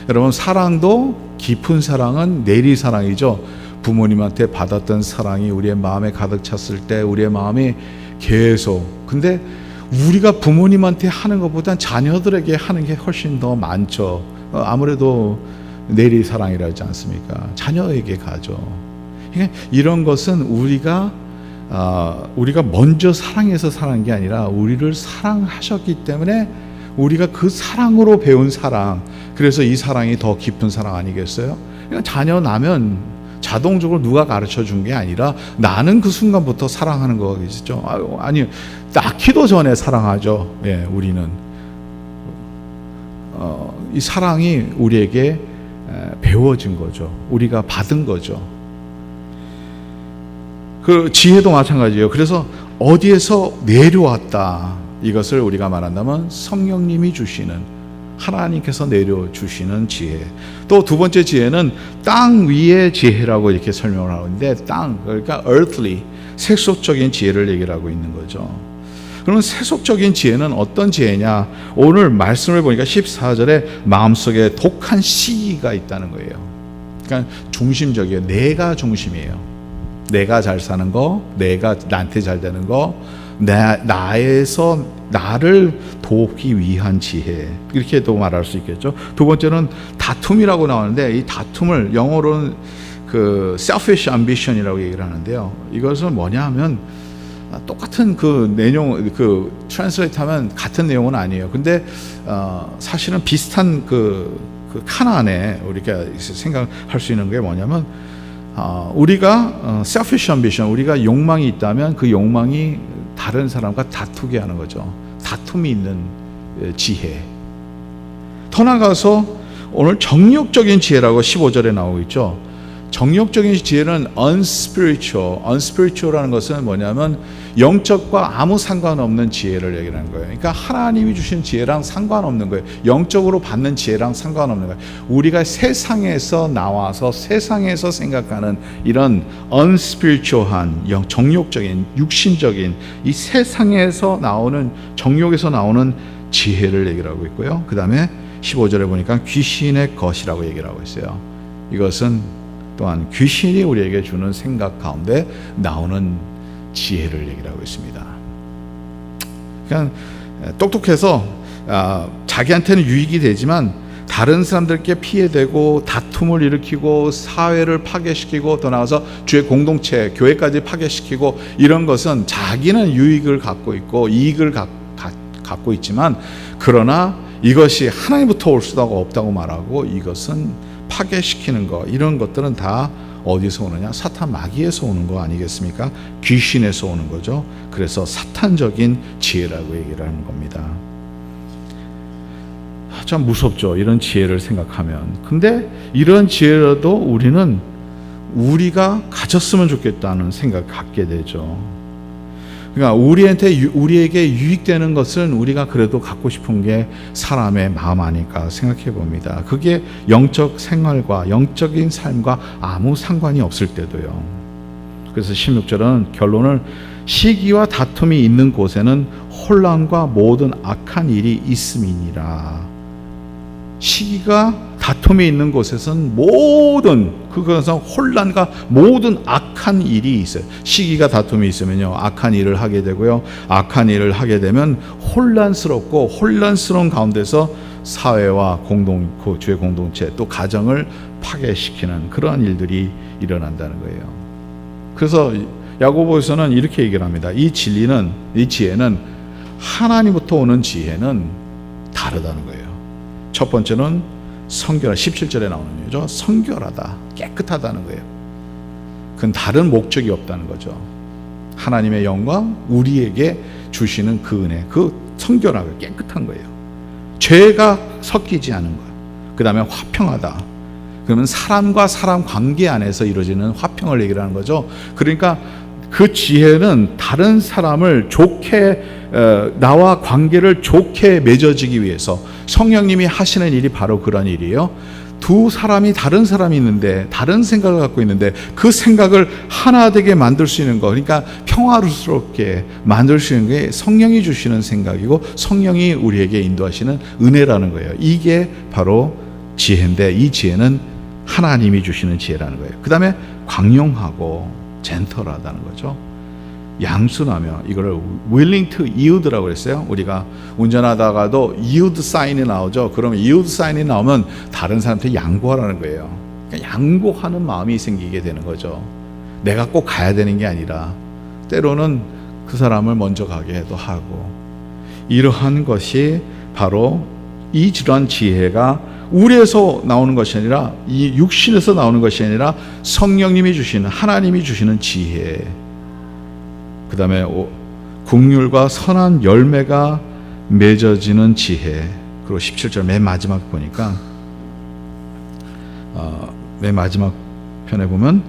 여러분, 사랑도 깊은 사랑은 내리사랑이죠. 부모님한테 받았던 사랑이 우리의 마음에 가득 찼을 때 우리의 마음이 계속, 근데 우리가 부모님한테 하는 것보단 자녀들에게 하는 게 훨씬 더 많죠. 아무래도 내리사랑이라 하지 않습니까? 자녀에게 가죠. 그러니까 이런 것은 우리가 먼저 사랑해서 사는 게 아니라 우리를 사랑하셨기 때문에 우리가 그 사랑으로 배운 사랑, 그래서 이 사랑이 더 깊은 사랑 아니겠어요? 그러니까 자녀 나면 자동적으로 누가 가르쳐 준 게 아니라 나는 그 순간부터 사랑하는 거겠죠. 아니, 낳기도 전에 사랑하죠. 예, 우리는 이 사랑이 우리에게 배워진 거죠. 우리가 받은 거죠. 그 지혜도 마찬가지예요. 그래서 어디에서 내려왔다, 이것을 우리가 말한다면 성령님이 주시는, 하나님께서 내려주시는 지혜. 또 두 번째 지혜는 땅 위의 지혜라고 이렇게 설명을 하는데, 땅, 그러니까 earthly, 세속적인 지혜를 얘기를 하고 있는 거죠. 그러면 세속적인 지혜는 어떤 지혜냐? 오늘 말씀을 보니까 14절에 마음속에 독한 시기가 있다는 거예요. 그러니까 중심적이에요. 내가 중심이에요. 내가 잘 사는 거, 내가 나한테 잘 되는 거, 나에서 나를 돕기 위한 지혜, 이렇게도 말할 수 있겠죠. 두 번째는 다툼이라고 나오는데, 이 다툼을 영어로는 그 selfish ambition이라고 얘기를 하는데요. 이것은 뭐냐 하면 똑같은 그 내용, 그 트랜스레이트 하면 같은 내용은 아니에요. 근데 사실은 비슷한 그 칸 안에 우리가 생각할 수 있는 게 뭐냐면, 우리가 selfish ambition, 우리가 욕망이 있다면 그 욕망이 다른 사람과 다투게 하는 거죠. 다툼이 있는 지혜. 더 나가서 오늘 정욕적인 지혜라고 15절에 나오고 있죠. 정욕적인 지혜는 unspiritual라는 것은 뭐냐면 영적과 아무 상관없는 지혜를 얘기하는 거예요. 그러니까 하나님이 주신 지혜랑 상관없는 거예요. 영적으로 받는 지혜랑 상관없는 거예요. 우리가 세상에서 나와서 세상에서 생각하는 이런 unspiritual한 정욕적인, 육신적인 이 세상에서 나오는, 정욕에서 나오는 지혜를 얘기를 하고 있고요. 그 다음에 15절에 보니까 귀신의 것이라고 얘기를 하고 있어요. 이것은 또한 귀신이 우리에게 주는 생각 가운데 나오는 지혜를 얘기를 하고 있습니다. 그냥 똑똑해서 자기한테는 유익이 되지만 다른 사람들께 피해되고 다툼을 일으키고 사회를 파괴시키고 더 나아가서 주의 공동체, 교회까지 파괴시키고 이런 것은 자기는 유익을 갖고 있고 이익을 갖고 있지만 그러나 이것이 하나님부터 올 수가 없다고 말하고 이것은 파괴시키는 것, 이런 것들은 다 어디서 오느냐? 사탄 마귀에서 오는 거 아니겠습니까? 귀신에서 오는 거죠. 그래서 사탄적인 지혜라고 얘기를 하는 겁니다. 참 무섭죠, 이런 지혜를 생각하면. 근데 이런 지혜라도 우리는 우리가 가졌으면 좋겠다는 생각을 갖게 되죠. 그러니까 우리에게 유익되는 것은 우리가 그래도 갖고 싶은 게 사람의 마음 아닐까 생각해 봅니다. 그게 영적 생활과 영적인 삶과 아무 상관이 없을 때도요. 그래서 16절은 결론을 시기와 다툼이 있는 곳에는 혼란과 모든 악한 일이 있음이니라. 시기가 다툼이 있는 곳에서는 그것은 혼란과 모든 악한 일이 있어요. 시기가 다툼이 있으면요, 악한 일을 하게 되고요, 악한 일을 하게 되면 혼란스럽고 혼란스러운 가운데서 사회와 주의 공동체 또 가정을 파괴시키는 그러한 일들이 일어난다는 거예요. 그래서 야고보에서는 이렇게 얘기를 합니다. 이 지혜는 하나님부터 오는 지혜는 다르다는 거예요. 첫 번째는 성결하, 17절에 나오는 거죠. 성결하다, 깨끗하다는 거예요. 그건 다른 목적이 없다는 거죠. 하나님의 영광, 우리에게 주시는 그 은혜, 그 성결하고 깨끗한 거예요. 죄가 섞이지 않은 거예요. 그 다음에 화평하다. 그러면 사람과 사람 관계 안에서 이루어지는 화평을 얘기를 하는 거죠. 그러니까 그 지혜는 다른 사람을 나와 관계를 좋게 맺어지기 위해서 성령님이 하시는 일이 바로 그런 일이에요. 두 사람이 다른 사람이 있는데 다른 생각을 갖고 있는데 그 생각을 하나 되게 만들 수 있는 거, 그러니까 평화스럽게 만들 수 있는 게 성령이 주시는 생각이고 성령이 우리에게 인도하시는 은혜라는 거예요. 이게 바로 지혜인데 이 지혜는 하나님이 주시는 지혜라는 거예요. 그 다음에 광용하고 젠틀하다는 거죠. 양순하며, 이거를 willing to yield라고 그랬어요. 우리가 운전하다가도 yield 사인이 나오죠. 그러면 yield 사인이 나오면 다른 사람한테 양보하라는 거예요. 그러니까 양보하는 마음이 생기게 되는 거죠. 내가 꼭 가야 되는 게 아니라 때로는 그 사람을 먼저 가게 해도 하고, 이러한 것이 바로 이러한 지혜가 우리에서 나오는 것이 아니라 이 육신에서 나오는 것이 아니라 성령님이 주시는, 하나님이 주시는 지혜. 그 다음에 긍휼과 선한 열매가 맺어지는 지혜. 그리고 17절 맨 마지막 보니까 맨 마지막 편에 보면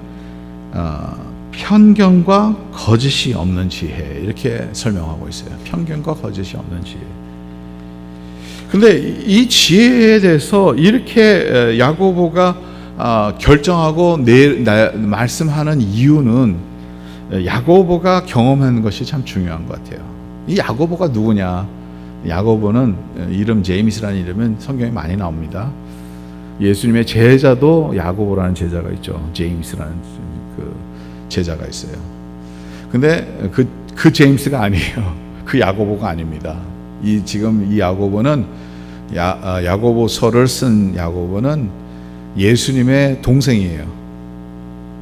편견과 거짓이 없는 지혜, 이렇게 설명하고 있어요. 편견과 거짓이 없는 지혜. 근데 이 지혜에 대해서 이렇게 야고보가 결정하고 말씀하는 이유는 야고보가 경험한 것이 참 중요한 것 같아요. 이 야고보가 누구냐? 야고보는 이름 제임스라는 이름은 성경에 많이 나옵니다. 예수님의 제자도 야고보라는 제자가 있죠. 제임스라는 그 제자가 있어요. 근데 그 제임스가 아니에요. 그 야고보가 아닙니다. 지금 이 야고보는 야고보서를 쓴 야고보는 예수님의 동생이에요.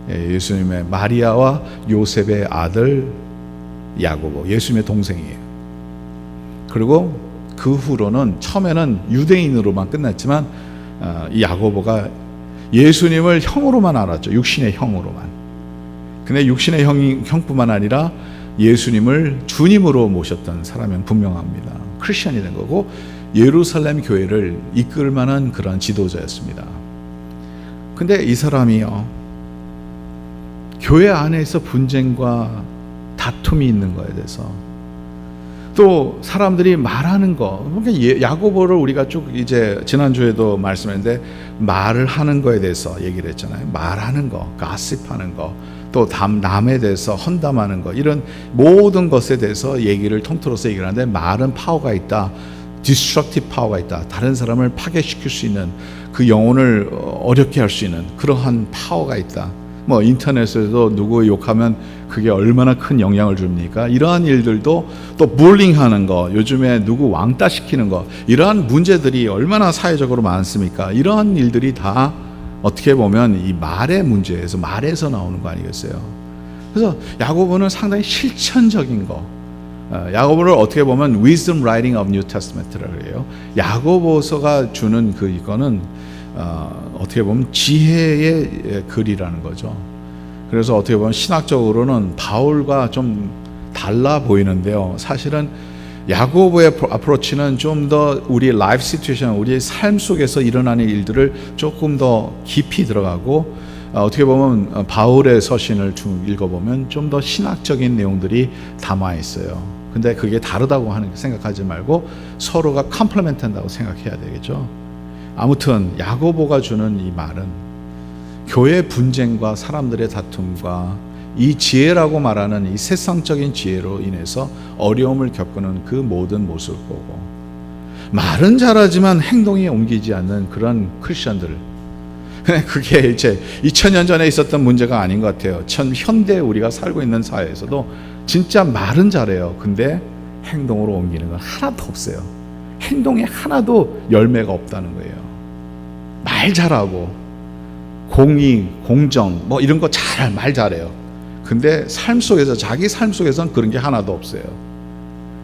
예수님의 마리아와 요셉의 아들 야고보, 예수님의 동생이에요. 그리고 그 후로는 처음에는 유대인으로만 끝났지만 이 야고보가 예수님을 형으로만 알았죠. 육신의 형으로만. 근데 육신의 형뿐만 아니라 예수님을 주님으로 모셨던 사람은 분명합니다. 크리스천이 된 거고 예루살렘 교회를 이끌 만한 그런 지도자였습니다. 근데 이 사람이요, 교회 안에서 분쟁과 다툼이 있는 거에 대해서, 또 사람들이 말하는 거, 야고보를 우리가 쭉 이제 지난주에도 말씀했는데 말을 하는 거에 대해서 얘기를 했잖아요. 말하는 거, 가십하는 거, 또 남에 대해서 헌담하는 것, 이런 모든 것에 대해서 얘기를 통틀어서 얘기를 하는데 말은 파워가 있다. destructive power가 있다. 다른 사람을 파괴시킬 수 있는, 그 영혼을 어렵게 할 수 있는 그러한 파워가 있다. 뭐 인터넷에서 누구 욕하면 그게 얼마나 큰 영향을 줍니까? 이러한 일들도, 또 bullying하는 거, 요즘에 누구 왕따 시키는 거, 이러한 문제들이 얼마나 사회적으로 많습니까? 이러한 일들이 다 어떻게 보면 이 말의 문제에서, 말에서 나오는 거 아니겠어요? 그래서 야고보는 상당히 실천적인 거, 야고보를 어떻게 보면 Wisdom Writing of New Testament라고 해요. 야고보서가 주는 그 이거는 어떻게 보면 지혜의 글이라는 거죠. 그래서 어떻게 보면 신학적으로는 바울과 좀 달라 보이는데요. 사실은 야고보의 어프로치는 좀 더 우리의 라이프 시츄에이션, 우리의 삶 속에서 일어나는 일들을 조금 더 깊이 들어가고, 어떻게 보면 바울의 서신을 좀 읽어보면 좀 더 신학적인 내용들이 담아 있어요. 근데 그게 다르다고 생각하지 말고 서로가 컴플리멘트 한다고 생각해야 되겠죠. 아무튼 야고보가 주는 이 말은 교회 분쟁과 사람들의 다툼과 이 지혜라고 말하는 이 세상적인 지혜로 인해서 어려움을 겪는 그 모든 모습을 보고, 말은 잘하지만 행동이 옮기지 않는 그런 크리스천들, 그게 이제 2000년 전에 있었던 문제가 아닌 것 같아요. 현대 우리가 살고 있는 사회에서도 진짜 말은 잘해요. 근데 행동으로 옮기는 건 하나도 없어요. 행동에 하나도 열매가 없다는 거예요. 말 잘하고 공의, 공정 뭐 이런 거 말 잘해요. 근데 삶 속에서, 자기 삶 속에서는 그런 게 하나도 없어요.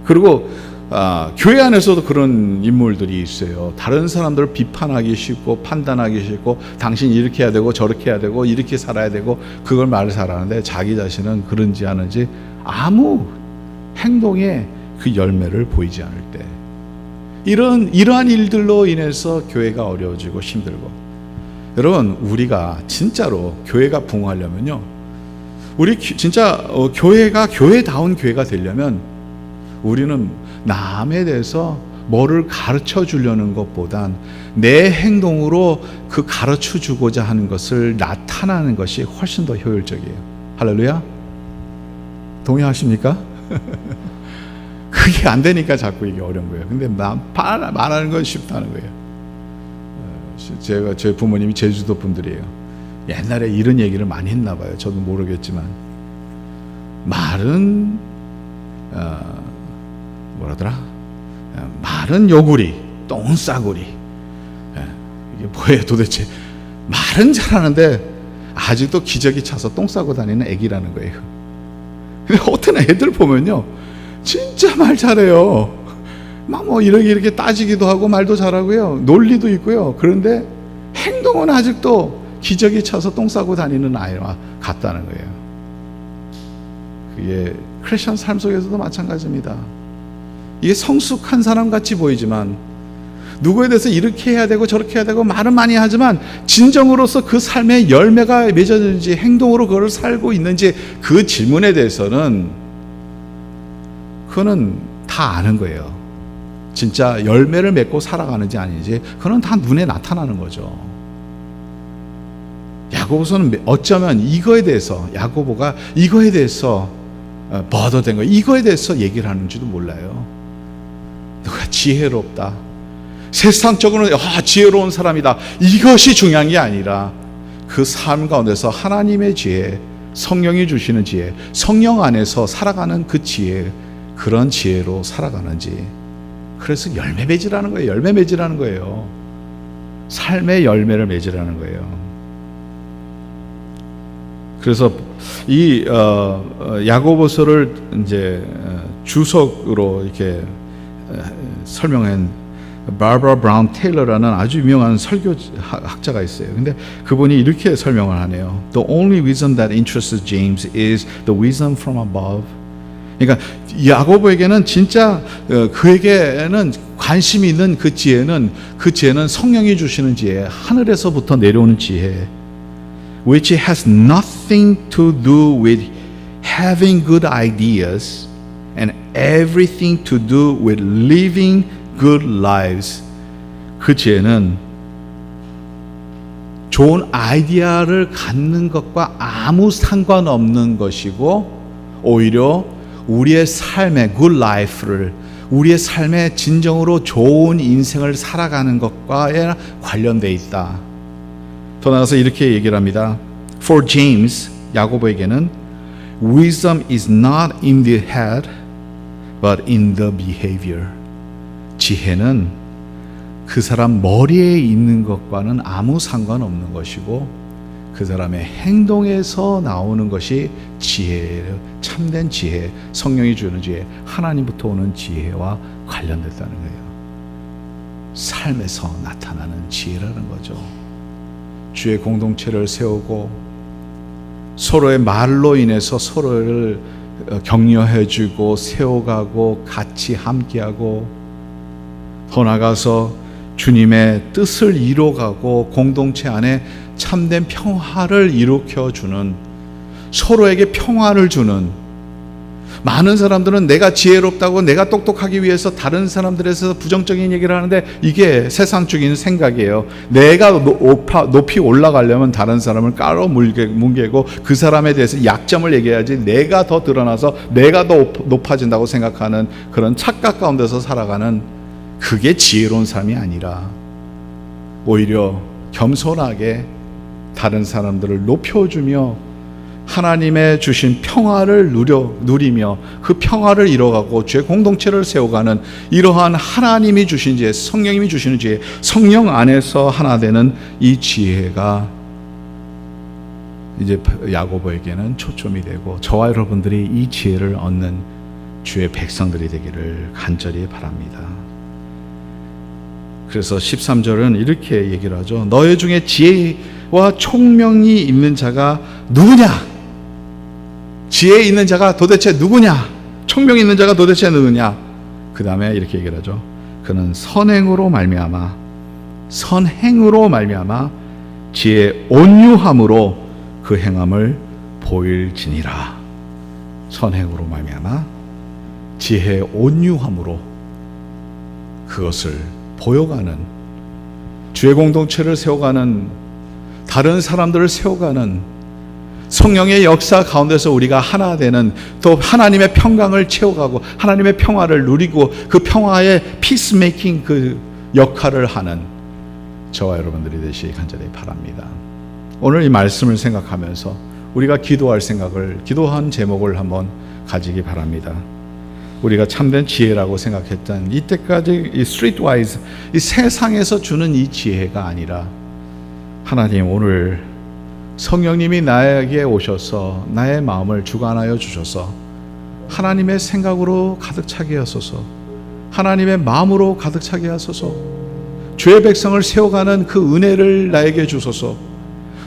그리고 교회 안에서도 그런 인물들이 있어요. 다른 사람들을 비판하기 쉽고 판단하기 쉽고, 당신 이렇게 해야 되고 저렇게 해야 되고 이렇게 살아야 되고, 그걸 말을 잘하는데 자기 자신은 그런지 아는지 아무 행동에 그 열매를 보이지 않을 때, 이러한 일들로 인해서 교회가 어려워지고 힘들고. 여러분, 우리가 진짜로 교회가 부흥하려면요, 우리 진짜 교회가 교회다운 교회가 되려면 우리는 남에 대해서 뭐를 가르쳐 주려는 것보단 내 행동으로 그 가르쳐 주고자 하는 것을 나타나는 것이 훨씬 더 효율적이에요. 할렐루야? 동의하십니까? 그게 안 되니까 자꾸 이게 어려운 거예요. 근데 말하는 건 쉽다는 거예요. 제 부모님이 제주도 분들이에요. 옛날에 이런 얘기를 많이 했나 봐요. 저도 모르겠지만, 말은 뭐라더라? 말은 요구리, 똥은 싸구리. 이게 뭐예요 도대체? 말은 잘하는데 아직도 기저귀 차서 똥 싸고 다니는 애기라는 거예요. 근데 어떤 애들 보면요, 진짜 말 잘해요. 막 뭐 이렇게 따지기도 하고 말도 잘하고요, 논리도 있고요. 그런데 행동은 아직도 기저귀 차서 똥 싸고 다니는 아이와 같다는 거예요. 그게 크리스천 삶 속에서도 마찬가지입니다. 이게 성숙한 사람 같이 보이지만, 누구에 대해서 이렇게 해야 되고 저렇게 해야 되고 말은 많이 하지만, 진정으로서 그 삶의 열매가 맺어지는지, 행동으로 그걸 살고 있는지, 그 질문에 대해서는 그거는 다 아는 거예요. 진짜 열매를 맺고 살아가는지 아닌지 그건 다 눈에 나타나는 거죠. 야고보서는 어쩌면 이거에 대해서, 야고보가 이거에 대해서 버더된 거, 이거에 대해서 얘기를 하는지도 몰라요. 누가 지혜롭다, 세상적으로는 지혜로운 사람이다, 이것이 중요한 게 아니라 그 삶 가운데서 하나님의 지혜, 성령이 주시는 지혜, 성령 안에서 살아가는 그 지혜, 그런 지혜로 살아가는지. 그래서 열매 맺으라는 거예요. 열매 맺으라는 거예요. 삶의 열매를 맺으라는 거예요. 그래서 이 야고보서를 이제 주석으로 이렇게 설명한 바버라 브라운 테일러라는 아주 유명한 설교 학자가 있어요. 근데 그분이 이렇게 설명을 하네요. The only wisdom that interests James is the wisdom from above. 그러니까 야고보에게는 진짜 그에게는 관심이 있는 그 지혜는 성령이 주시는 지혜, 하늘에서부터 내려오는 지혜, which has nothing to do with having good ideas and everything to do with living good lives. 그 지혜는 좋은 아이디어를 갖는 것과 아무 상관없는 것이고, 오히려 우리의 삶의 good life를, 우리의 삶에 진정으로 좋은 인생을 살아가는 것과 관련되어 있다. 더 나아가서 이렇게 얘기를 합니다. For James, 야고보에게는 wisdom is not in the head, but in the behavior. 지혜는 그 사람 머리에 있는 것과는 아무 상관없는 것이고 그 사람의 행동에서 나오는 것이 지혜예요. 참된 지혜, 성령이 주는 지혜, 하나님부터 오는 지혜와 관련됐다는 거예요. 삶에서 나타나는 지혜라는 거죠. 주의 공동체를 세우고 서로의 말로 인해서 서로를 격려해주고 세워가고 같이 함께하고 더 나아가서 주님의 뜻을 이뤄가고 공동체 안에 참된 평화를 일으켜주는, 서로에게 평화를 주는. 많은 사람들은 내가 지혜롭다고 내가 똑똑하기 위해서 다른 사람들에서 부정적인 얘기를 하는데 이게 세상적인 생각이에요. 내가 높이 올라가려면 다른 사람을 깔아뭉개고 그 사람에 대해서 약점을 얘기해야지 내가 더 드러나서 내가 더 높아진다고 생각하는 그런 착각 가운데서 살아가는, 그게 지혜로운 삶이 아니라 오히려 겸손하게 다른 사람들을 높여주며 하나님의 주신 평화를 누리며 그 평화를 이뤄가고 주의 공동체를 세워가는 이러한 하나님이 주신 지혜, 성령님이 주시는 지혜, 성령 안에서 하나 되는 이 지혜가 이제 야고보에게는 초점이 되고 저와 여러분들이 이 지혜를 얻는 주의 백성들이 되기를 간절히 바랍니다. 그래서 13절은 이렇게 얘기를 하죠. 너희 중에 지혜와 총명이 있는 자가 누구냐? 지혜 있는 자가 도대체 누구냐? 총명이 있는 자가 도대체 누구냐? 그 다음에 이렇게 얘기를 하죠. 그는 선행으로 말미암아 지혜의 온유함으로 그 행함을 보일지니라. 선행으로 말미암아 지혜의 온유함으로 그것을 보여가는, 주의 공동체를 세워가는, 다른 사람들을 세워가는 성령의 역사 가운데서 우리가 하나 되는, 또 하나님의 평강을 채워가고 하나님의 평화를 누리고 그 평화의 피스메이킹 그 역할을 하는 저와 여러분들이 되시기 간절히 바랍니다. 오늘 이 말씀을 생각하면서 우리가 기도할 생각을, 기도한 제목을 한번 가지기 바랍니다. 우리가 참된 지혜라고 생각했던 이때까지 이 스트리트와이즈, 이 세상에서 주는 이 지혜가 아니라 하나님 오늘 성령님이 나에게 오셔서 나의 마음을 주관하여 주셔서 하나님의 생각으로 가득 차게 하소서, 하나님의 마음으로 가득 차게 하소서, 주의 백성을 세워가는 그 은혜를 나에게 주소서.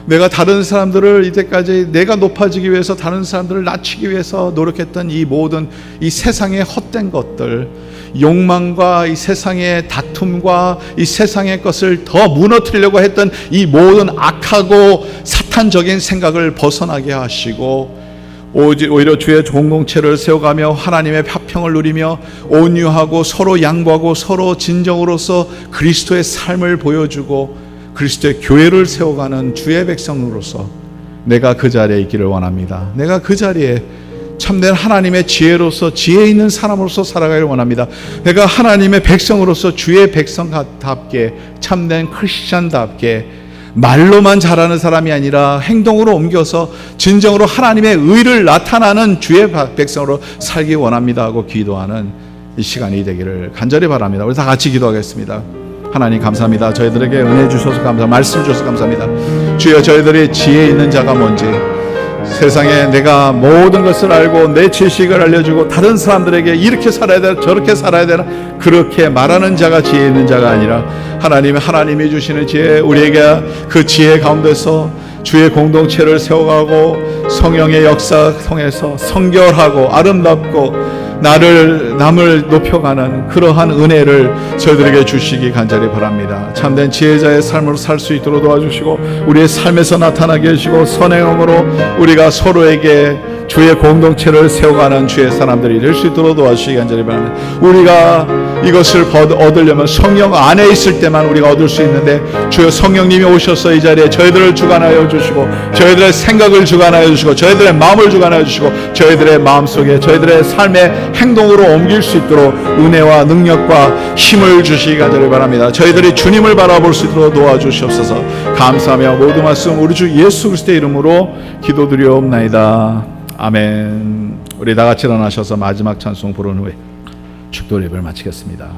내가 다른 사람들을 이때까지 내가 높아지기 위해서 다른 사람들을 낮추기 위해서 노력했던 이 모든 이 세상의 헛된 것들, 욕망과 이 세상의 다툼과 이 세상의 것을 더 무너뜨리려고 했던 이 모든 악하고 사탄적인 생각을 벗어나게 하시고 오히려 주의 공동체를 세워가며 하나님의 화평을 누리며 온유하고 서로 양보하고 서로 진정으로서 그리스도의 삶을 보여주고 그리스도의 교회를 세워가는 주의 백성으로서 내가 그 자리에 있기를 원합니다. 내가 그 자리에 참된 하나님의 지혜로서 지혜 있는 사람으로서 살아가기를 원합니다. 내가 하나님의 백성으로서 주의 백성답게 참된 크리스찬답게 말로만 잘하는 사람이 아니라 행동으로 옮겨서 진정으로 하나님의 의를 나타나는 주의 백성으로 살기 원합니다 하고 기도하는 이 시간이 되기를 간절히 바랍니다. 우리 다 같이 기도하겠습니다. 하나님 감사합니다. 저희들에게 은혜 주셔서 감사합니다. 말씀 주셔서 감사합니다. 주여, 저희들이 지혜 있는 자가 뭔지, 세상에 내가 모든 것을 알고 내 지식을 알려주고 다른 사람들에게 이렇게 살아야 되나 저렇게 살아야 되나 그렇게 말하는 자가 지혜 있는 자가 아니라 하나님이 주시는 지혜, 우리에게 그 지혜 가운데서 주의 공동체를 세워가고 성령의 역사 통해서 성결하고 아름답고 남을 높여가는 그러한 은혜를 저희들에게 주시기 간절히 바랍니다. 참된 지혜자의 삶으로 살 수 있도록 도와주시고 우리의 삶에서 나타나게 해주시고 선행함으로 우리가 서로에게 주의 공동체를 세워가는 주의 사람들이 될 수 있도록 도와주시기 간절히 바랍니다. 우리가 이것을 얻으려면 성령 안에 있을 때만 우리가 얻을 수 있는데, 주여 성령님이 오셔서 이 자리에 저희들을 주관하여 주시고, 저희들의 생각을 주관하여 주시고, 저희들의 마음을 주관하여 주시고, 저희들의 마음속에 저희들의 삶의 행동으로 옮길 수 있도록 은혜와 능력과 힘을 주시기 간절히 바랍니다. 저희들이 주님을 바라볼 수 있도록 도와주시옵소서. 감사하며 모든 말씀 우리 주 예수 그리스도의 이름으로 기도드리옵나이다. 아멘. 우리 다 같이 일어나셔서 마지막 찬송 부른 후에 축도 예배를 마치겠습니다.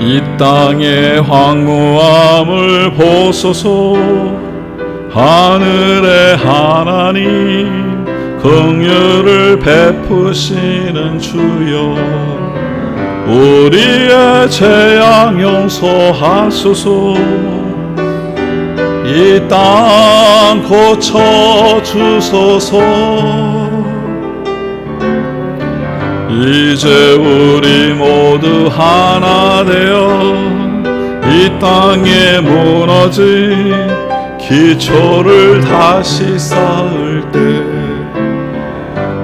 이 땅의 황무함을 보소서. 하늘의 하나님 긍휼을 베푸시는 주여, 우리의 재앙 용서하소서. 이 땅 고쳐 주소서. 이제 우리 모두 하나 되어 이 땅에 무너진 기초를 다시 쌓을 때,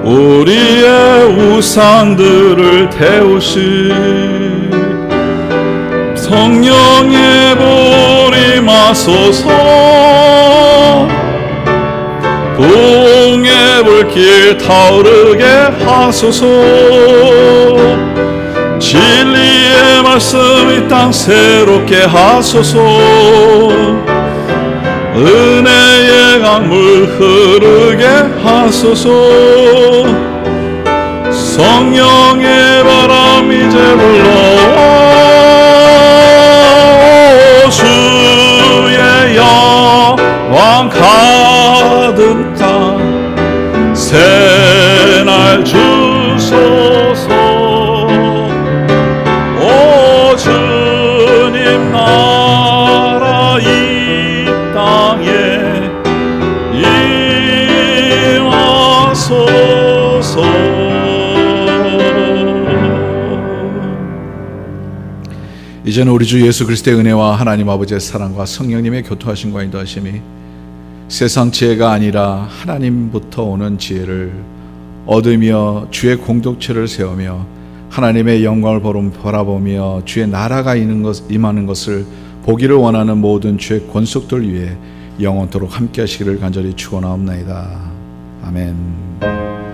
우리의 우상들을 태우신 성령의 불이 마소서. 부흥의 불길 타오르게 하소서. 진리의 말씀 이 땅 새롭게 하소서. 은혜의 강물 흐르게 하소서. 성령의 바람 이제 불러와. 주의 영광 가득 땅 새날 주소서. 오 주님 나라 이 땅에 임하소서. 이제는 우리 주 예수 그리스도의 은혜와 하나님 아버지의 사랑과 성령님의 교통하심과 인도하심이 세상 지혜가 아니라 하나님부터 오는 지혜를 얻으며 주의 공동체를 세우며 하나님의 영광을 바라보며 주의 나라가 임하는 것을 보기를 원하는 모든 주의 권속들 위해 영원토록 함께 하시기를 간절히 축원하옵나이다. 아멘.